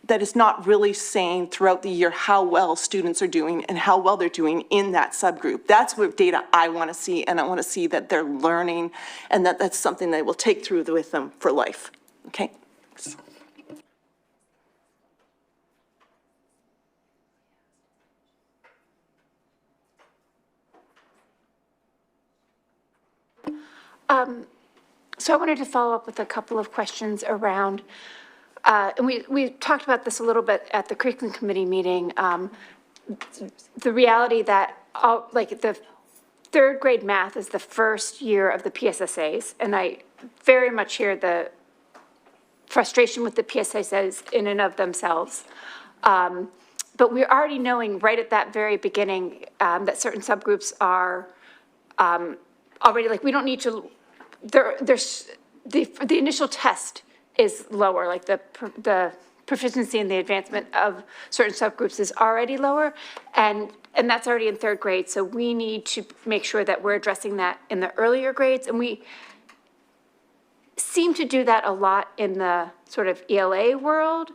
[SPEAKER 16] that is not really saying throughout the year how well students are doing and how well they're doing in that subgroup. That's what data I want to see, and I want to see that they're learning and that that's something they will take through with them for life. Okay?
[SPEAKER 1] So I wanted to follow up with a couple of questions around, and we talked about this a little bit at the curriculum committee meeting, the reality that the 3rd grade math is the first year of the PSSAs, and I very much hear the frustration with the PSSAs in and of themselves. But we're already knowing right at that very beginning that certain subgroups are already, we don't need to, there's the initial test is lower, like the proficiency in the advancement of certain subgroups is already lower, and that's already in 3rd grade. So we need to make sure that we're addressing that in the earlier grades, and we seem to do that a lot in the sort of ELA world.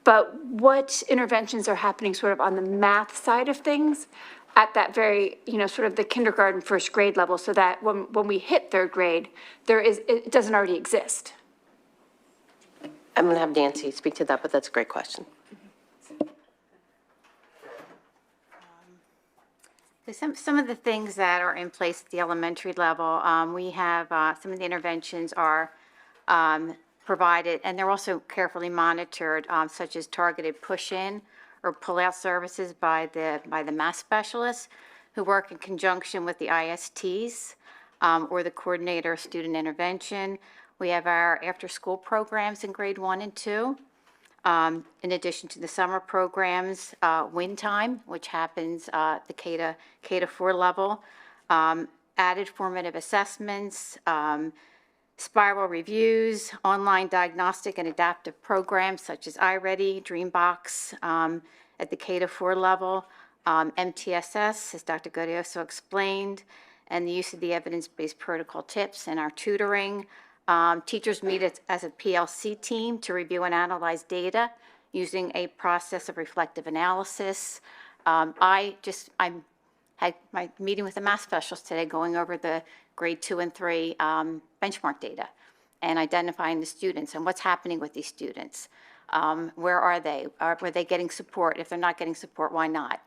[SPEAKER 1] But what interventions are happening sort of on the math side of things at that very, sort of the kindergarten, 1st grade level, so that when we hit 3rd grade, it doesn't already exist?
[SPEAKER 7] I'm going to have Nancy speak to that, but that's a great question.
[SPEAKER 9] So some of the things that are in place at the elementary level, we have, some of the interventions are provided, and they're also carefully monitored, such as targeted push-in or pull-out services by the math specialists who work in conjunction with the ISTs, or the coordinator of student intervention. We have our after-school programs in grade 1 and 2. In addition to the summer programs, Win Time, which happens the K to 4 level, added formative assessments, spiral reviews, online diagnostic and adaptive programs such as iReady, Dreambox at the K to 4 level, MTSS, as Dr. Godioso explained, and the use of the evidence-based protocol tips in our tutoring. Teachers meet as a PLC team to review and analyze data using a process of reflective analysis. I had my meeting with the math specialist today going over the grade 2 and 3 benchmark data and identifying the students and what's happening with these students. Where are they? Were they getting support? If they're not getting support, why not?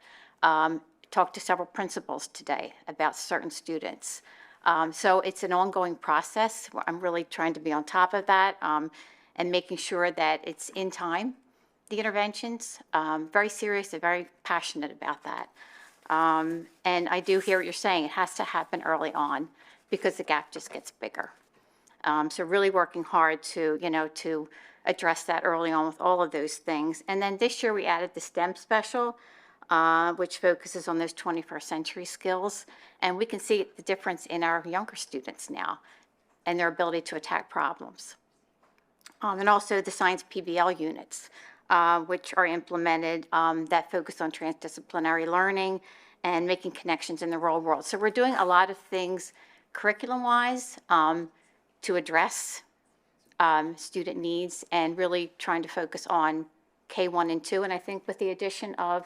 [SPEAKER 9] Talked to several principals today about certain students. So it's an ongoing process. I'm really trying to be on top of that and making sure that it's in time, the interventions. Very serious and very passionate about that. And I do hear what you're saying. It has to happen early on because the gap just gets bigger. So really working hard to, to address that early on with all of those things. And then this year we added the STEM special, which focuses on those 21st century skills. And we can see the difference in our younger students now and their ability to attack problems. And also the science PBL units, which are implemented that focus on transdisciplinary learning and making connections in the real world. So we're doing a lot of things curriculum-wise to address student needs and really trying to focus on K1 and 2. And I think with the addition of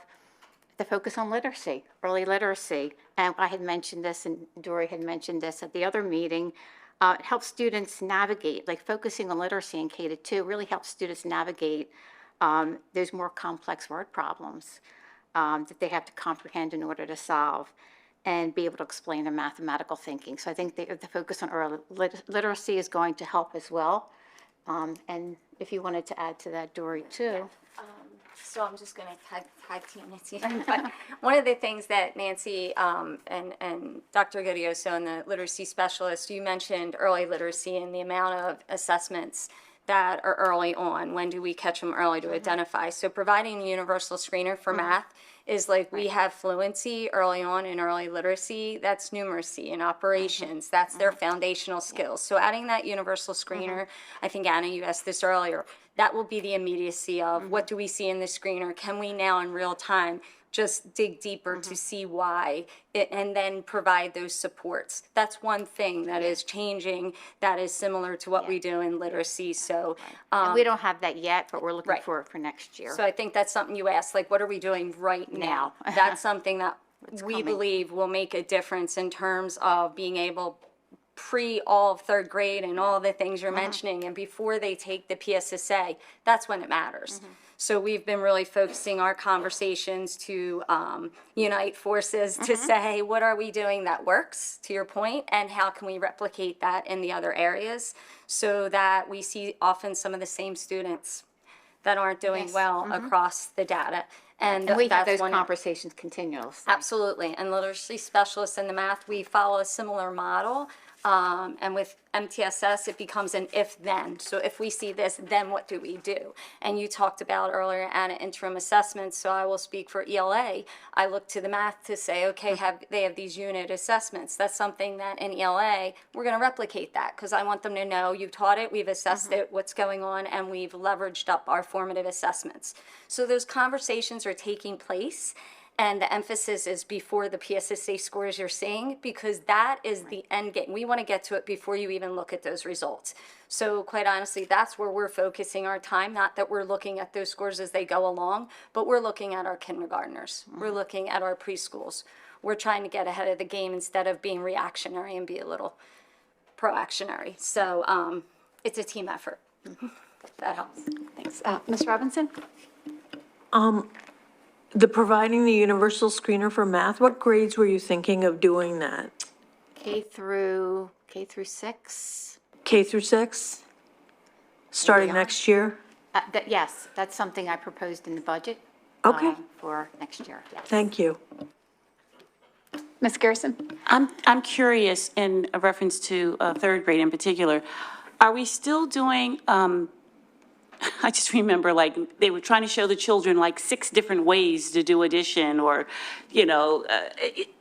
[SPEAKER 9] the focus on literacy, early literacy, and I had mentioned this and Dory had mentioned this at the other meeting, it helps students navigate, like focusing on literacy in K to 2 really helps students navigate those more complex word problems that they have to comprehend in order to solve and be able to explain their mathematical thinking. So I think the focus on early literacy is going to help as well. And if you wanted to add to that, Dory, too.
[SPEAKER 10] So I'm just going to tag team Nancy. But one of the things that Nancy and Dr. Godioso and the literacy specialist, you mentioned early literacy and the amount of assessments that are early on. When do we catch them early to identify? So providing a universal screener for math is like we have fluency early on in early literacy. That's numeracy and operations. That's their foundational skills. So adding that universal screener, I think, Anna, you asked this earlier, that will be the immediacy of what do we see in the screener? Can we now in real time just dig deeper to see why and then provide those supports? That's one thing that is changing that is similar to what we do in literacy. So
[SPEAKER 9] And we don't have that yet, but we're looking
[SPEAKER 10] Right.
[SPEAKER 9] for it for next year.
[SPEAKER 10] So I think that's something you asked, like, what are we doing right now? That's something that we
[SPEAKER 9] coming.
[SPEAKER 10] believe will make a difference in terms of being able pre all of third grade and all the things you're mentioning, and before they take the PSSA, that's when it matters. So we've been really focusing our conversations to unite forces to say, what are we doing that works, to your point, and how can we replicate that in the other areas so that we see often some of the same students that aren't doing
[SPEAKER 9] Yes.
[SPEAKER 10] well across the data.
[SPEAKER 9] And we have
[SPEAKER 10] that's
[SPEAKER 9] those
[SPEAKER 10] one-
[SPEAKER 9] conversations continuously.
[SPEAKER 10] Absolutely. And literacy specialists in the math, we follow a similar model. And with MTSS, it becomes an if-then. So if we see this, then what do we do? And you talked about earlier, Anna, interim assessments. So I will speak for ELA. I look to the math to say, okay, they have these unit assessments. That's something that in ELA, we're going to replicate that because I want them to know you've taught it, we've assessed it, what's going on, and we've leveraged up our formative assessments. So those conversations are taking place. And the emphasis is before the PSSA scores you're seeing, because that is the end game. We want to get to it before you even look at those results. So quite honestly, that's where we're focusing our time, not that we're looking at those scores as they go along, but we're looking at our kindergartners. We're looking at our preschools. We're trying to get ahead of the game instead of being reactionary and be a little proactionary. So it's a team effort. That helps.
[SPEAKER 1] Thanks. Ms. Robinson?
[SPEAKER 17] providing the universal screener for math, what grades were you thinking of doing that?
[SPEAKER 9] K through 6.
[SPEAKER 17] K through 6? Starting next year?
[SPEAKER 9] Yes, that's something I proposed in the budget.
[SPEAKER 17] Okay.
[SPEAKER 9] For next year, yes.
[SPEAKER 17] Thank you.
[SPEAKER 1] Ms. Garrison?
[SPEAKER 5] I'm curious in a reference to third grade in particular, are we still doing, I just remember like they were trying to show the children like 6 different ways to do addition or,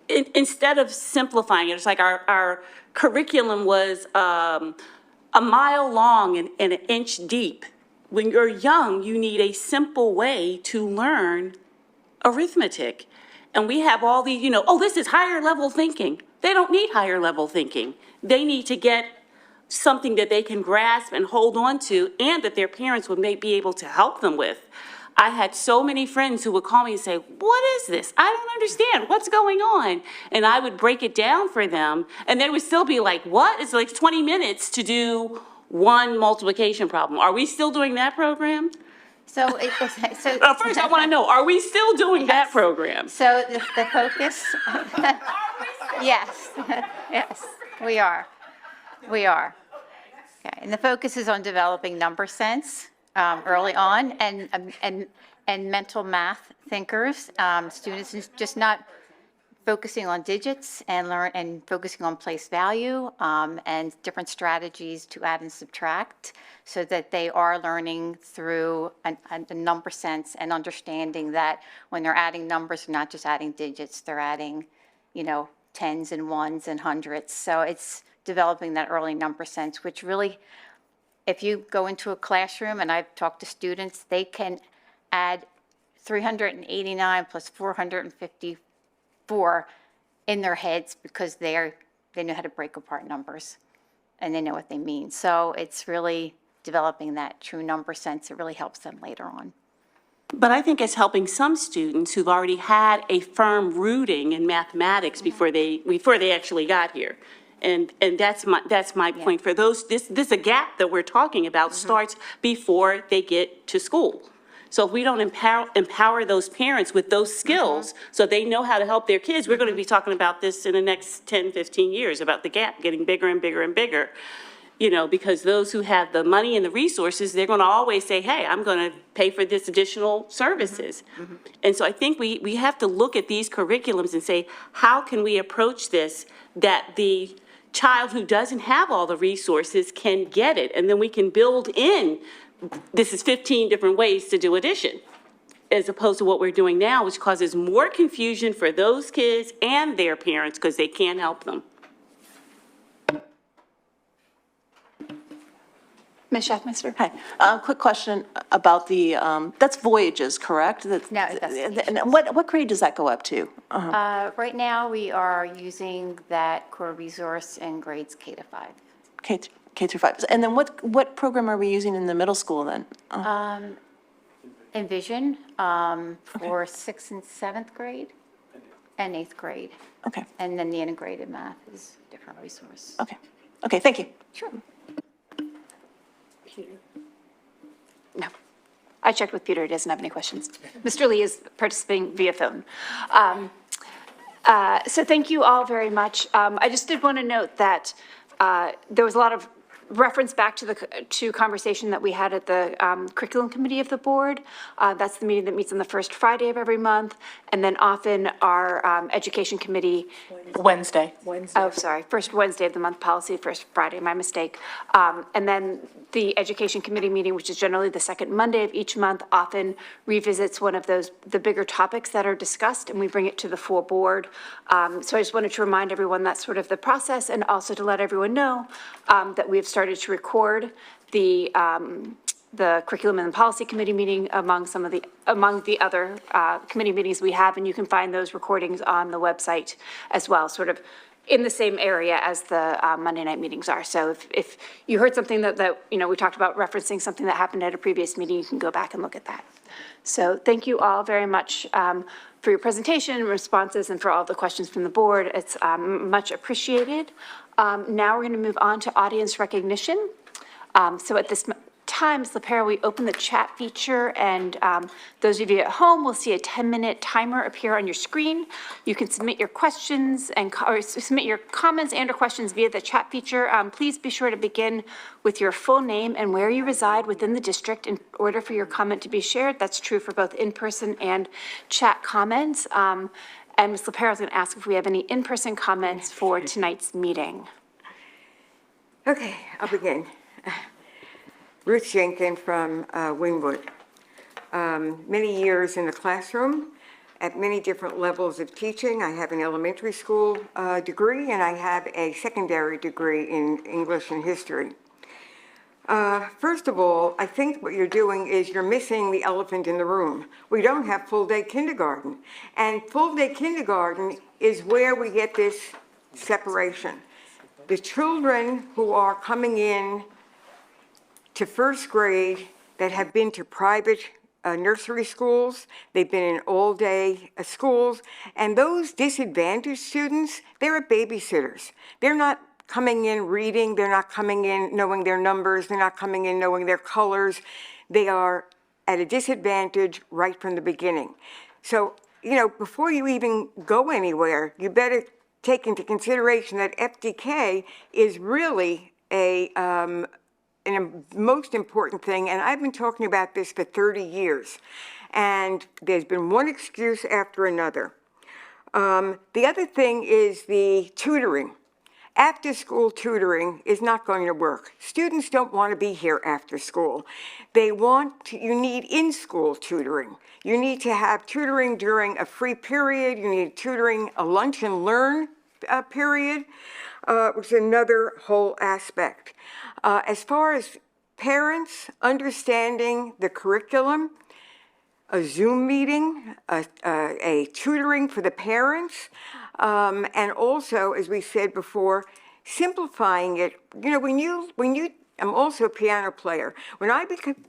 [SPEAKER 5] instead of simplifying it, it's like our curriculum was a mile long and an inch deep. When you're young, you need a simple way to learn arithmetic. And we have all these, this is higher level thinking. They don't need higher level thinking. They need to get something that they can grasp and hold on to and that their parents would be able to help them with. I had so many friends who would call me and say, what is this? I don't understand. What's going on? And I would break it down for them. And they would still be like, what? It's like 20 minutes to do one multiplication problem. Are we still doing that program?
[SPEAKER 9] So,
[SPEAKER 5] First, I want to know, are we still doing that program?
[SPEAKER 9] So the focus, yes, yes, we are. We are. Okay, and the focus is on developing number sense early on and mental math thinkers. Students is just not focusing on digits and focusing on place value and different strategies to add and subtract so that they are learning through a number sense and understanding that when they're adding numbers, they're not just adding digits, they're adding, tens and ones and hundreds. So it's developing that early number sense, which really, if you go into a classroom and I've talked to students, they can add 389 plus 454 in their heads because they know how to break apart numbers and they know what they mean. So it's really developing that true number sense. It really helps them later on.
[SPEAKER 5] But I think it's helping some students who've already had a firm rooting in mathematics before they actually got here. And that's my point for those. This a gap that we're talking about starts before they get to school. So if we don't empower those parents with those skills so they know how to help their kids, we're going to be talking about this in the next 10, 15 years, about the gap getting bigger and bigger and bigger. Because those who have the money and the resources, they're going to always say, hey, I'm going to pay for this additional services. And so I think we have to look at these curriculums and say, how can we approach this that the child who doesn't have all the resources can get it? And then we can build in, this is 15 different ways to do addition, as opposed to what we're doing now, which causes more confusion for those kids and their parents because they can't help them.
[SPEAKER 1] Ms. Schaffmeister?
[SPEAKER 16] Hi. Quick question about the, that's Voyages, correct?
[SPEAKER 9] No, that's.
[SPEAKER 16] And what grade does that go up to?
[SPEAKER 9] Right now, we are using that core resource in grades K to 5.
[SPEAKER 16] K through 5. And then what program are we using in the middle school then?
[SPEAKER 9] Envision for 6th and 7th grade and 8th grade.
[SPEAKER 16] Okay.
[SPEAKER 9] And then the integrated math is a different resource.
[SPEAKER 16] Okay. Okay, thank you.
[SPEAKER 9] Sure.
[SPEAKER 1] No. I checked with Peter. He doesn't have any questions. Mr. Lee is participating via phone. So thank you all very much. I just did want to note that there was a lot of reference back to conversation that we had at the curriculum committee of the board. That's the meeting that meets on the first Friday of every month. And then often our education committee.
[SPEAKER 3] Wednesday.
[SPEAKER 1] Oh, sorry, first Wednesday of the month, policy, first Friday, my mistake. And then the education committee meeting, which is generally the second Monday of each month, often revisits one of the bigger topics that are discussed, and we bring it to the full board. So I just wanted to remind everyone that's sort of the process, and also to let everyone know that we have started to record the curriculum and policy committee meeting among the other committee meetings we have, and you can find those recordings on the website as well, sort of in the same area as the Monday night meetings are. So if you heard something that we talked about referencing something that happened at a previous meeting, you can go back and look at that. So thank you all very much for your presentation, responses, and for all the questions from the board. It's much appreciated. Now we're going to move on to audience recognition. So at this time, Ms. LaPera, we open the chat feature, and those of you at home will see a 10-minute timer appear on your screen. You can submit your questions or submit your comments and or questions via the chat feature. Please be sure to begin with your full name and where you reside within the district in order for your comment to be shared. That's true for both in-person and chat comments. And Ms. LaPera is going to ask if we have any in-person comments for tonight's meeting.
[SPEAKER 18] Okay, I'll begin. Ruth Jenkins from Wynwood. Many years in the classroom at many different levels of teaching. I have an elementary school degree and I have a secondary degree in English and history. First of all, I think what you're doing is you're missing the elephant in the room. We don't have full-day kindergarten. And full-day kindergarten is where we get this separation. The children who are coming in to first grade that have been to private nursery schools, they've been in all-day schools, and those disadvantaged students, they're at babysitters. They're not coming in reading, they're not coming in knowing their numbers, they're not coming in knowing their colors. They are at a disadvantage right from the beginning. So, you know, before you even go anywhere, you better take into consideration that FDK is really a most important thing, and I've been talking about this for 30 years, and there's been one excuse after another. The other thing is the tutoring. After-school tutoring is not going to work. Students don't want to be here after school. They want to, you need in-school tutoring. You need to have tutoring during a free period. You need tutoring, a lunch and learn period, which is another whole aspect. As far as parents understanding the curriculum, a Zoom meeting, a tutoring for the parents, and also, as we said before, simplifying it. You know, when you, I'm also a piano player. When I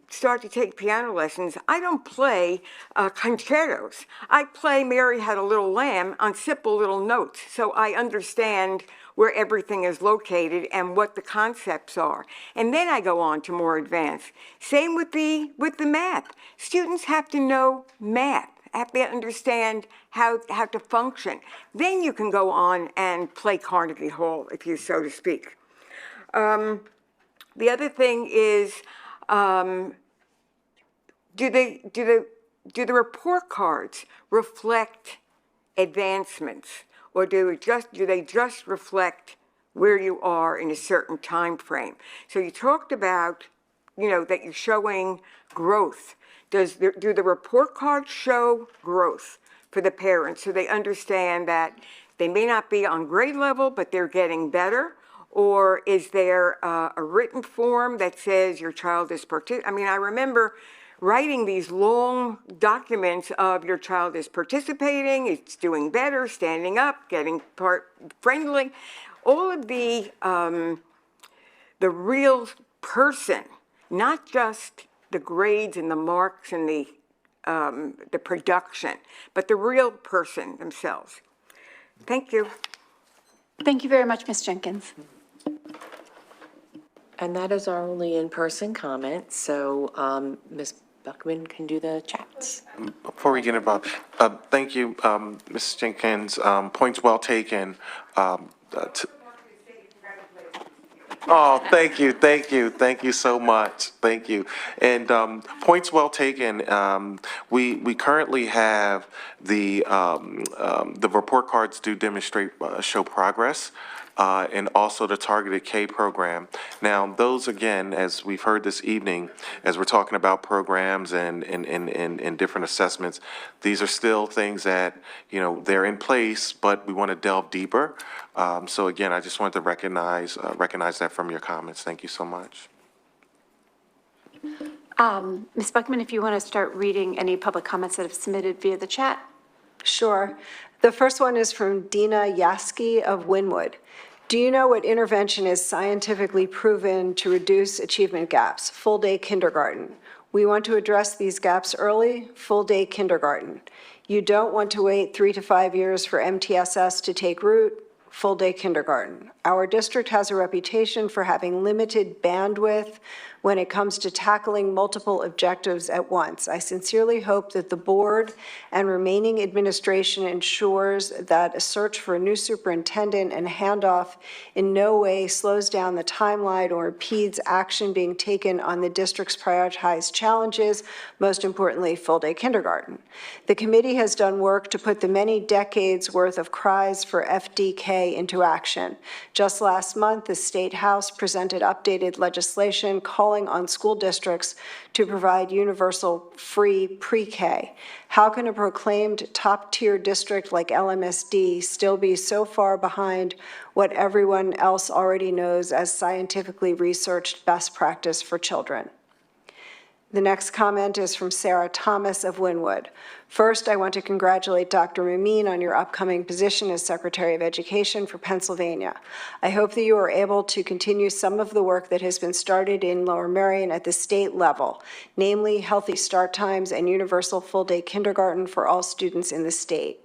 [SPEAKER 18] start to take piano lessons, I don't play concertos. I play Mary Had a Little Lamb on simple little notes, so I understand where everything is located and what the concepts are. And then I go on to more advanced. Same with the math. Students have to know math, have to understand how to function. Then you can go on and play Carnegie Hall, if you so to speak. The other thing is, do the report cards reflect advancements? Or do they just reflect where you are in a certain time frame? So you talked about, you know, that you're showing growth. Do the report cards show growth for the parents so they understand that they may not be on grade level, but they're getting better? Or is there a written form that says your child is I mean, I remember writing these long documents of your child is participating, it's doing better, standing up, getting friendly, all of the real person, not just the grades and the marks and the production, but the real person themselves. Thank you.
[SPEAKER 1] Thank you very much, Ms. Jenkins.
[SPEAKER 19] And that is our only in-person comment, so Ms. Buckman can do the chats.
[SPEAKER 2] Before we get involved, thank you, Ms. Jenkins. Points well taken. Oh, thank you so much, thank you. And points well taken. We currently have the report cards do demonstrate, show progress. And also the Targeted K program. Now, those, again, as we've heard this evening, as we're talking about programs and different assessments, these are still things that, you know, they're in place, but we want to delve deeper. So again, I just wanted to recognize that from your comments. Thank you so much.
[SPEAKER 1] Ms. Buckman, if you want to start reading any public comments that have submitted via the chat.
[SPEAKER 13] Sure. The first one is from Dina Yaski of Wynwood. Do you know what intervention is scientifically proven to reduce achievement gaps? Full-day kindergarten. We want to address these gaps early, full-day kindergarten. You don't want to wait 3 to 5 years for MTSS to take root, full-day kindergarten. Our district has a reputation for having limited bandwidth,
[SPEAKER 20] when it comes to tackling multiple objectives at once. I sincerely hope that the board and remaining administration ensures that a search for a new superintendent and handoff in no way slows down the timeline or impedes action being taken on the district's prioritized challenges, most importantly, full-day kindergarten. The committee has done work to put the many decades worth of cries for FDK into action. Just last month, the State House presented updated legislation calling on school districts to provide universal free pre-K. How can a proclaimed top-tier district like Lmsd still be so far behind what everyone else already knows as scientifically researched best practice for children? The next comment is from Sarah Thomas of Wynwood. First, I want to congratulate Dr. Merion on your upcoming position as Secretary of Education for Pennsylvania. I hope that you are able to continue some of the work that has been started in Lower Merion at the state level, namely healthy start times and universal full-day kindergarten for all students in the state.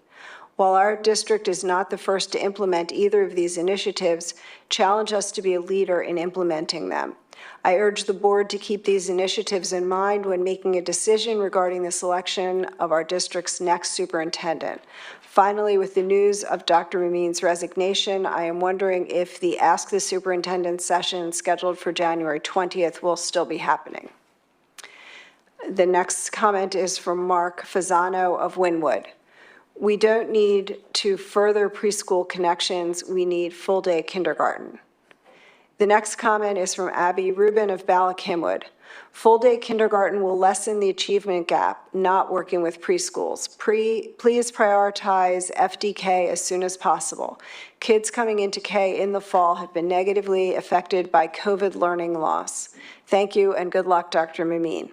[SPEAKER 20] While our district is not the first to implement either of these initiatives, challenge us to be a leader in implementing them. I urge the board to keep these initiatives in mind when making a decision regarding the selection of our district's next superintendent. Finally, with the news of Dr. Merion's resignation, I am wondering if the Ask the Superintendent session scheduled for January 20th will still be happening. The next comment is from Mark Fasano of Wynwood. We don't need to further preschool connections, we need full-day kindergarten. The next comment is from Abby Rubin of Ballackinwood. Full-day kindergarten will lessen the achievement gap, not working with preschools. Please prioritize FDK as soon as possible. Kids coming into K in the fall have been negatively affected by COVID learning loss. Thank you and good luck, Dr. Merion.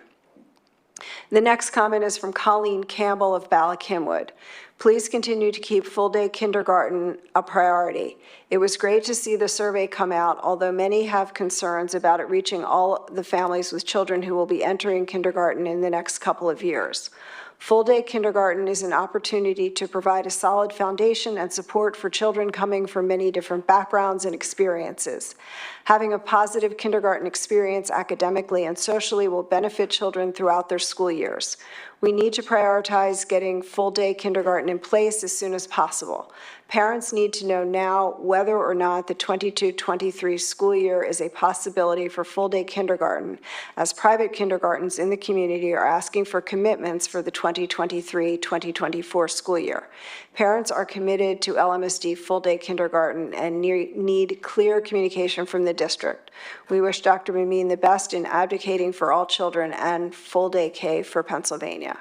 [SPEAKER 20] The next comment is from Colleen Campbell of Ballackinwood. Please continue to keep full-day kindergarten a priority. It was great to see the survey come out, although many have concerns about it reaching all the families with children who will be entering kindergarten in the next couple of years. Full-day kindergarten is an opportunity to provide a solid foundation and support for children coming from many different backgrounds and experiences. Having a positive kindergarten experience academically and socially will benefit children throughout their school years. We need to prioritize getting full-day kindergarten in place as soon as possible. Parents need to know now whether or not the 22-23 school year is a possibility for full-day kindergarten, as private kindergartens in the community are asking for commitments for the 2023-2024 school year. Parents are committed to Lmsd full-day kindergarten and need clear communication from the district. We wish Dr. Merion the best in advocating for all children and full-day K for Pennsylvania.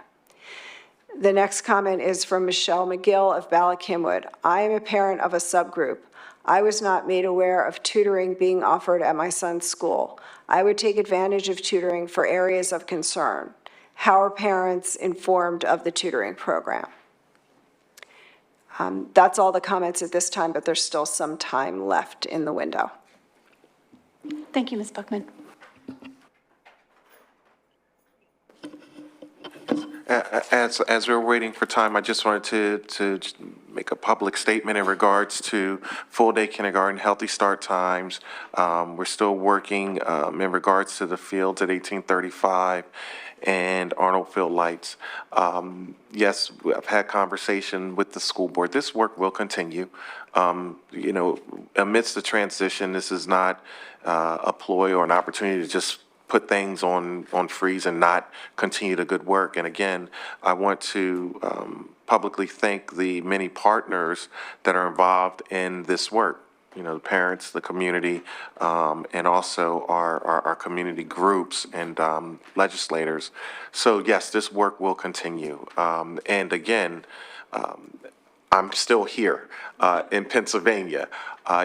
[SPEAKER 20] The next comment is from Michelle McGill of Ballackinwood. I am a parent of a subgroup. I was not made aware of tutoring being offered at my son's school. I would take advantage of tutoring for areas of concern. How are parents informed of the tutoring program? That's all the comments at this time, but there's still some time left in the window.
[SPEAKER 1] Thank you, Ms. Buckman.
[SPEAKER 2] As we're waiting for time, I just wanted to make a public statement in regards to full-day kindergarten, healthy start times. We're still working in regards to the fields at 1835 and Arnold Field Lights. Yes, I've had conversation with the school board. This work will continue. You know, amidst the transition, this is not a ploy or an opportunity to just put things on freeze and not continue the good work. And again, I want to publicly thank the many partners that are involved in this work. You know, the parents, the community, and also our community groups and legislators. So yes, this work will continue. And again, I'm still here in Pennsylvania.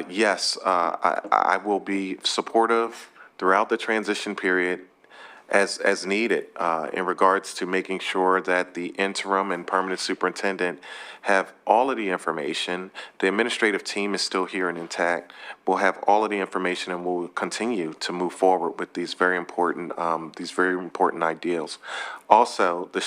[SPEAKER 2] Yes, I will be supportive throughout the transition period as needed in regards to making sure that the interim and permanent superintendent have all of the information. The administrative team is still here and intact. We'll have all of the information and we'll continue to move forward with these very important ideals. Also, the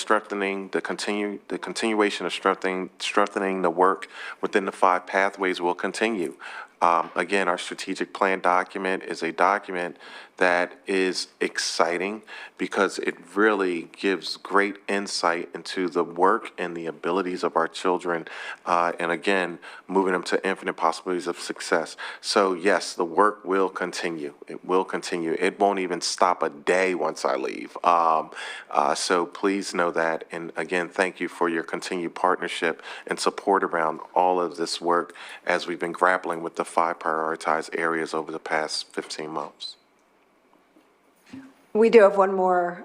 [SPEAKER 2] continuation of strengthening the work within the 5 pathways will continue. Again, our strategic plan document is a document that is exciting because it really gives great insight into the work and the abilities of our children, and again, moving them to infinite possibilities of success. So yes, the work will continue. It will continue. It won't even stop a day once I leave. So please know that. And again, thank you for your continued partnership and support around all of this work as we've been grappling with the 5 prioritized areas over the past 15 months.
[SPEAKER 20] We do have one more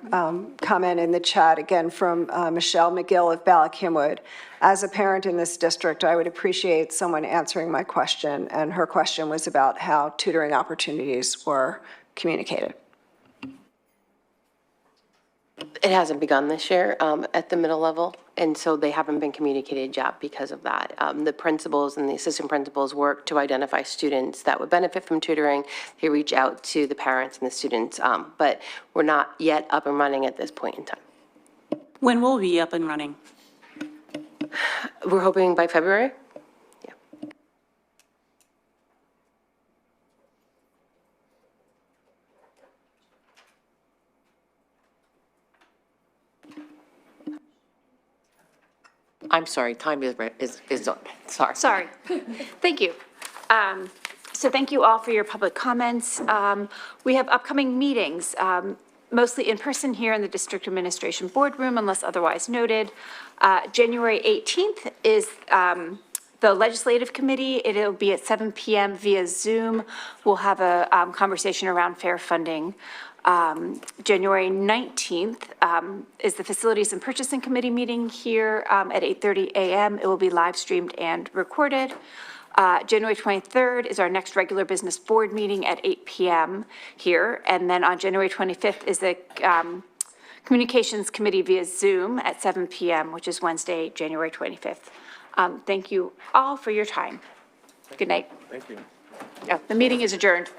[SPEAKER 20] comment in the chat, again, from Michelle McGill of Ballackinwood. As a parent in this district, I would appreciate someone answering my question, and her question was about how tutoring opportunities were communicated.
[SPEAKER 7] It hasn't begun this year at the middle level, and so they haven't been communicated yet because of that. The principals and the assistant principals work to identify students that would benefit from tutoring. They reach out to the parents and the students, but we're not yet up and running at this point in time.
[SPEAKER 5] When will we be up and running?
[SPEAKER 7] We're hoping by February.
[SPEAKER 19] I'm sorry, time is up. Sorry.
[SPEAKER 1] Sorry. Thank you. So thank you all for your public comments. We have upcoming meetings, mostly in person here in the District Administration Boardroom, unless otherwise noted. January 18th is the Legislative Committee. It'll be at 7 p.m. via Zoom. We'll have a conversation around fair funding. January 19th is the Facilities and Purchasing Committee meeting here at 8:30 a.m. It will be live streamed and recorded. January 23rd is our next regular business board meeting at 8 p.m. here. And then on January 25th is the Communications Committee via Zoom at 7 p.m., which is Wednesday, January 25th. Thank you all for your time. Good night.
[SPEAKER 2] Thank you.
[SPEAKER 1] The meeting is adjourned.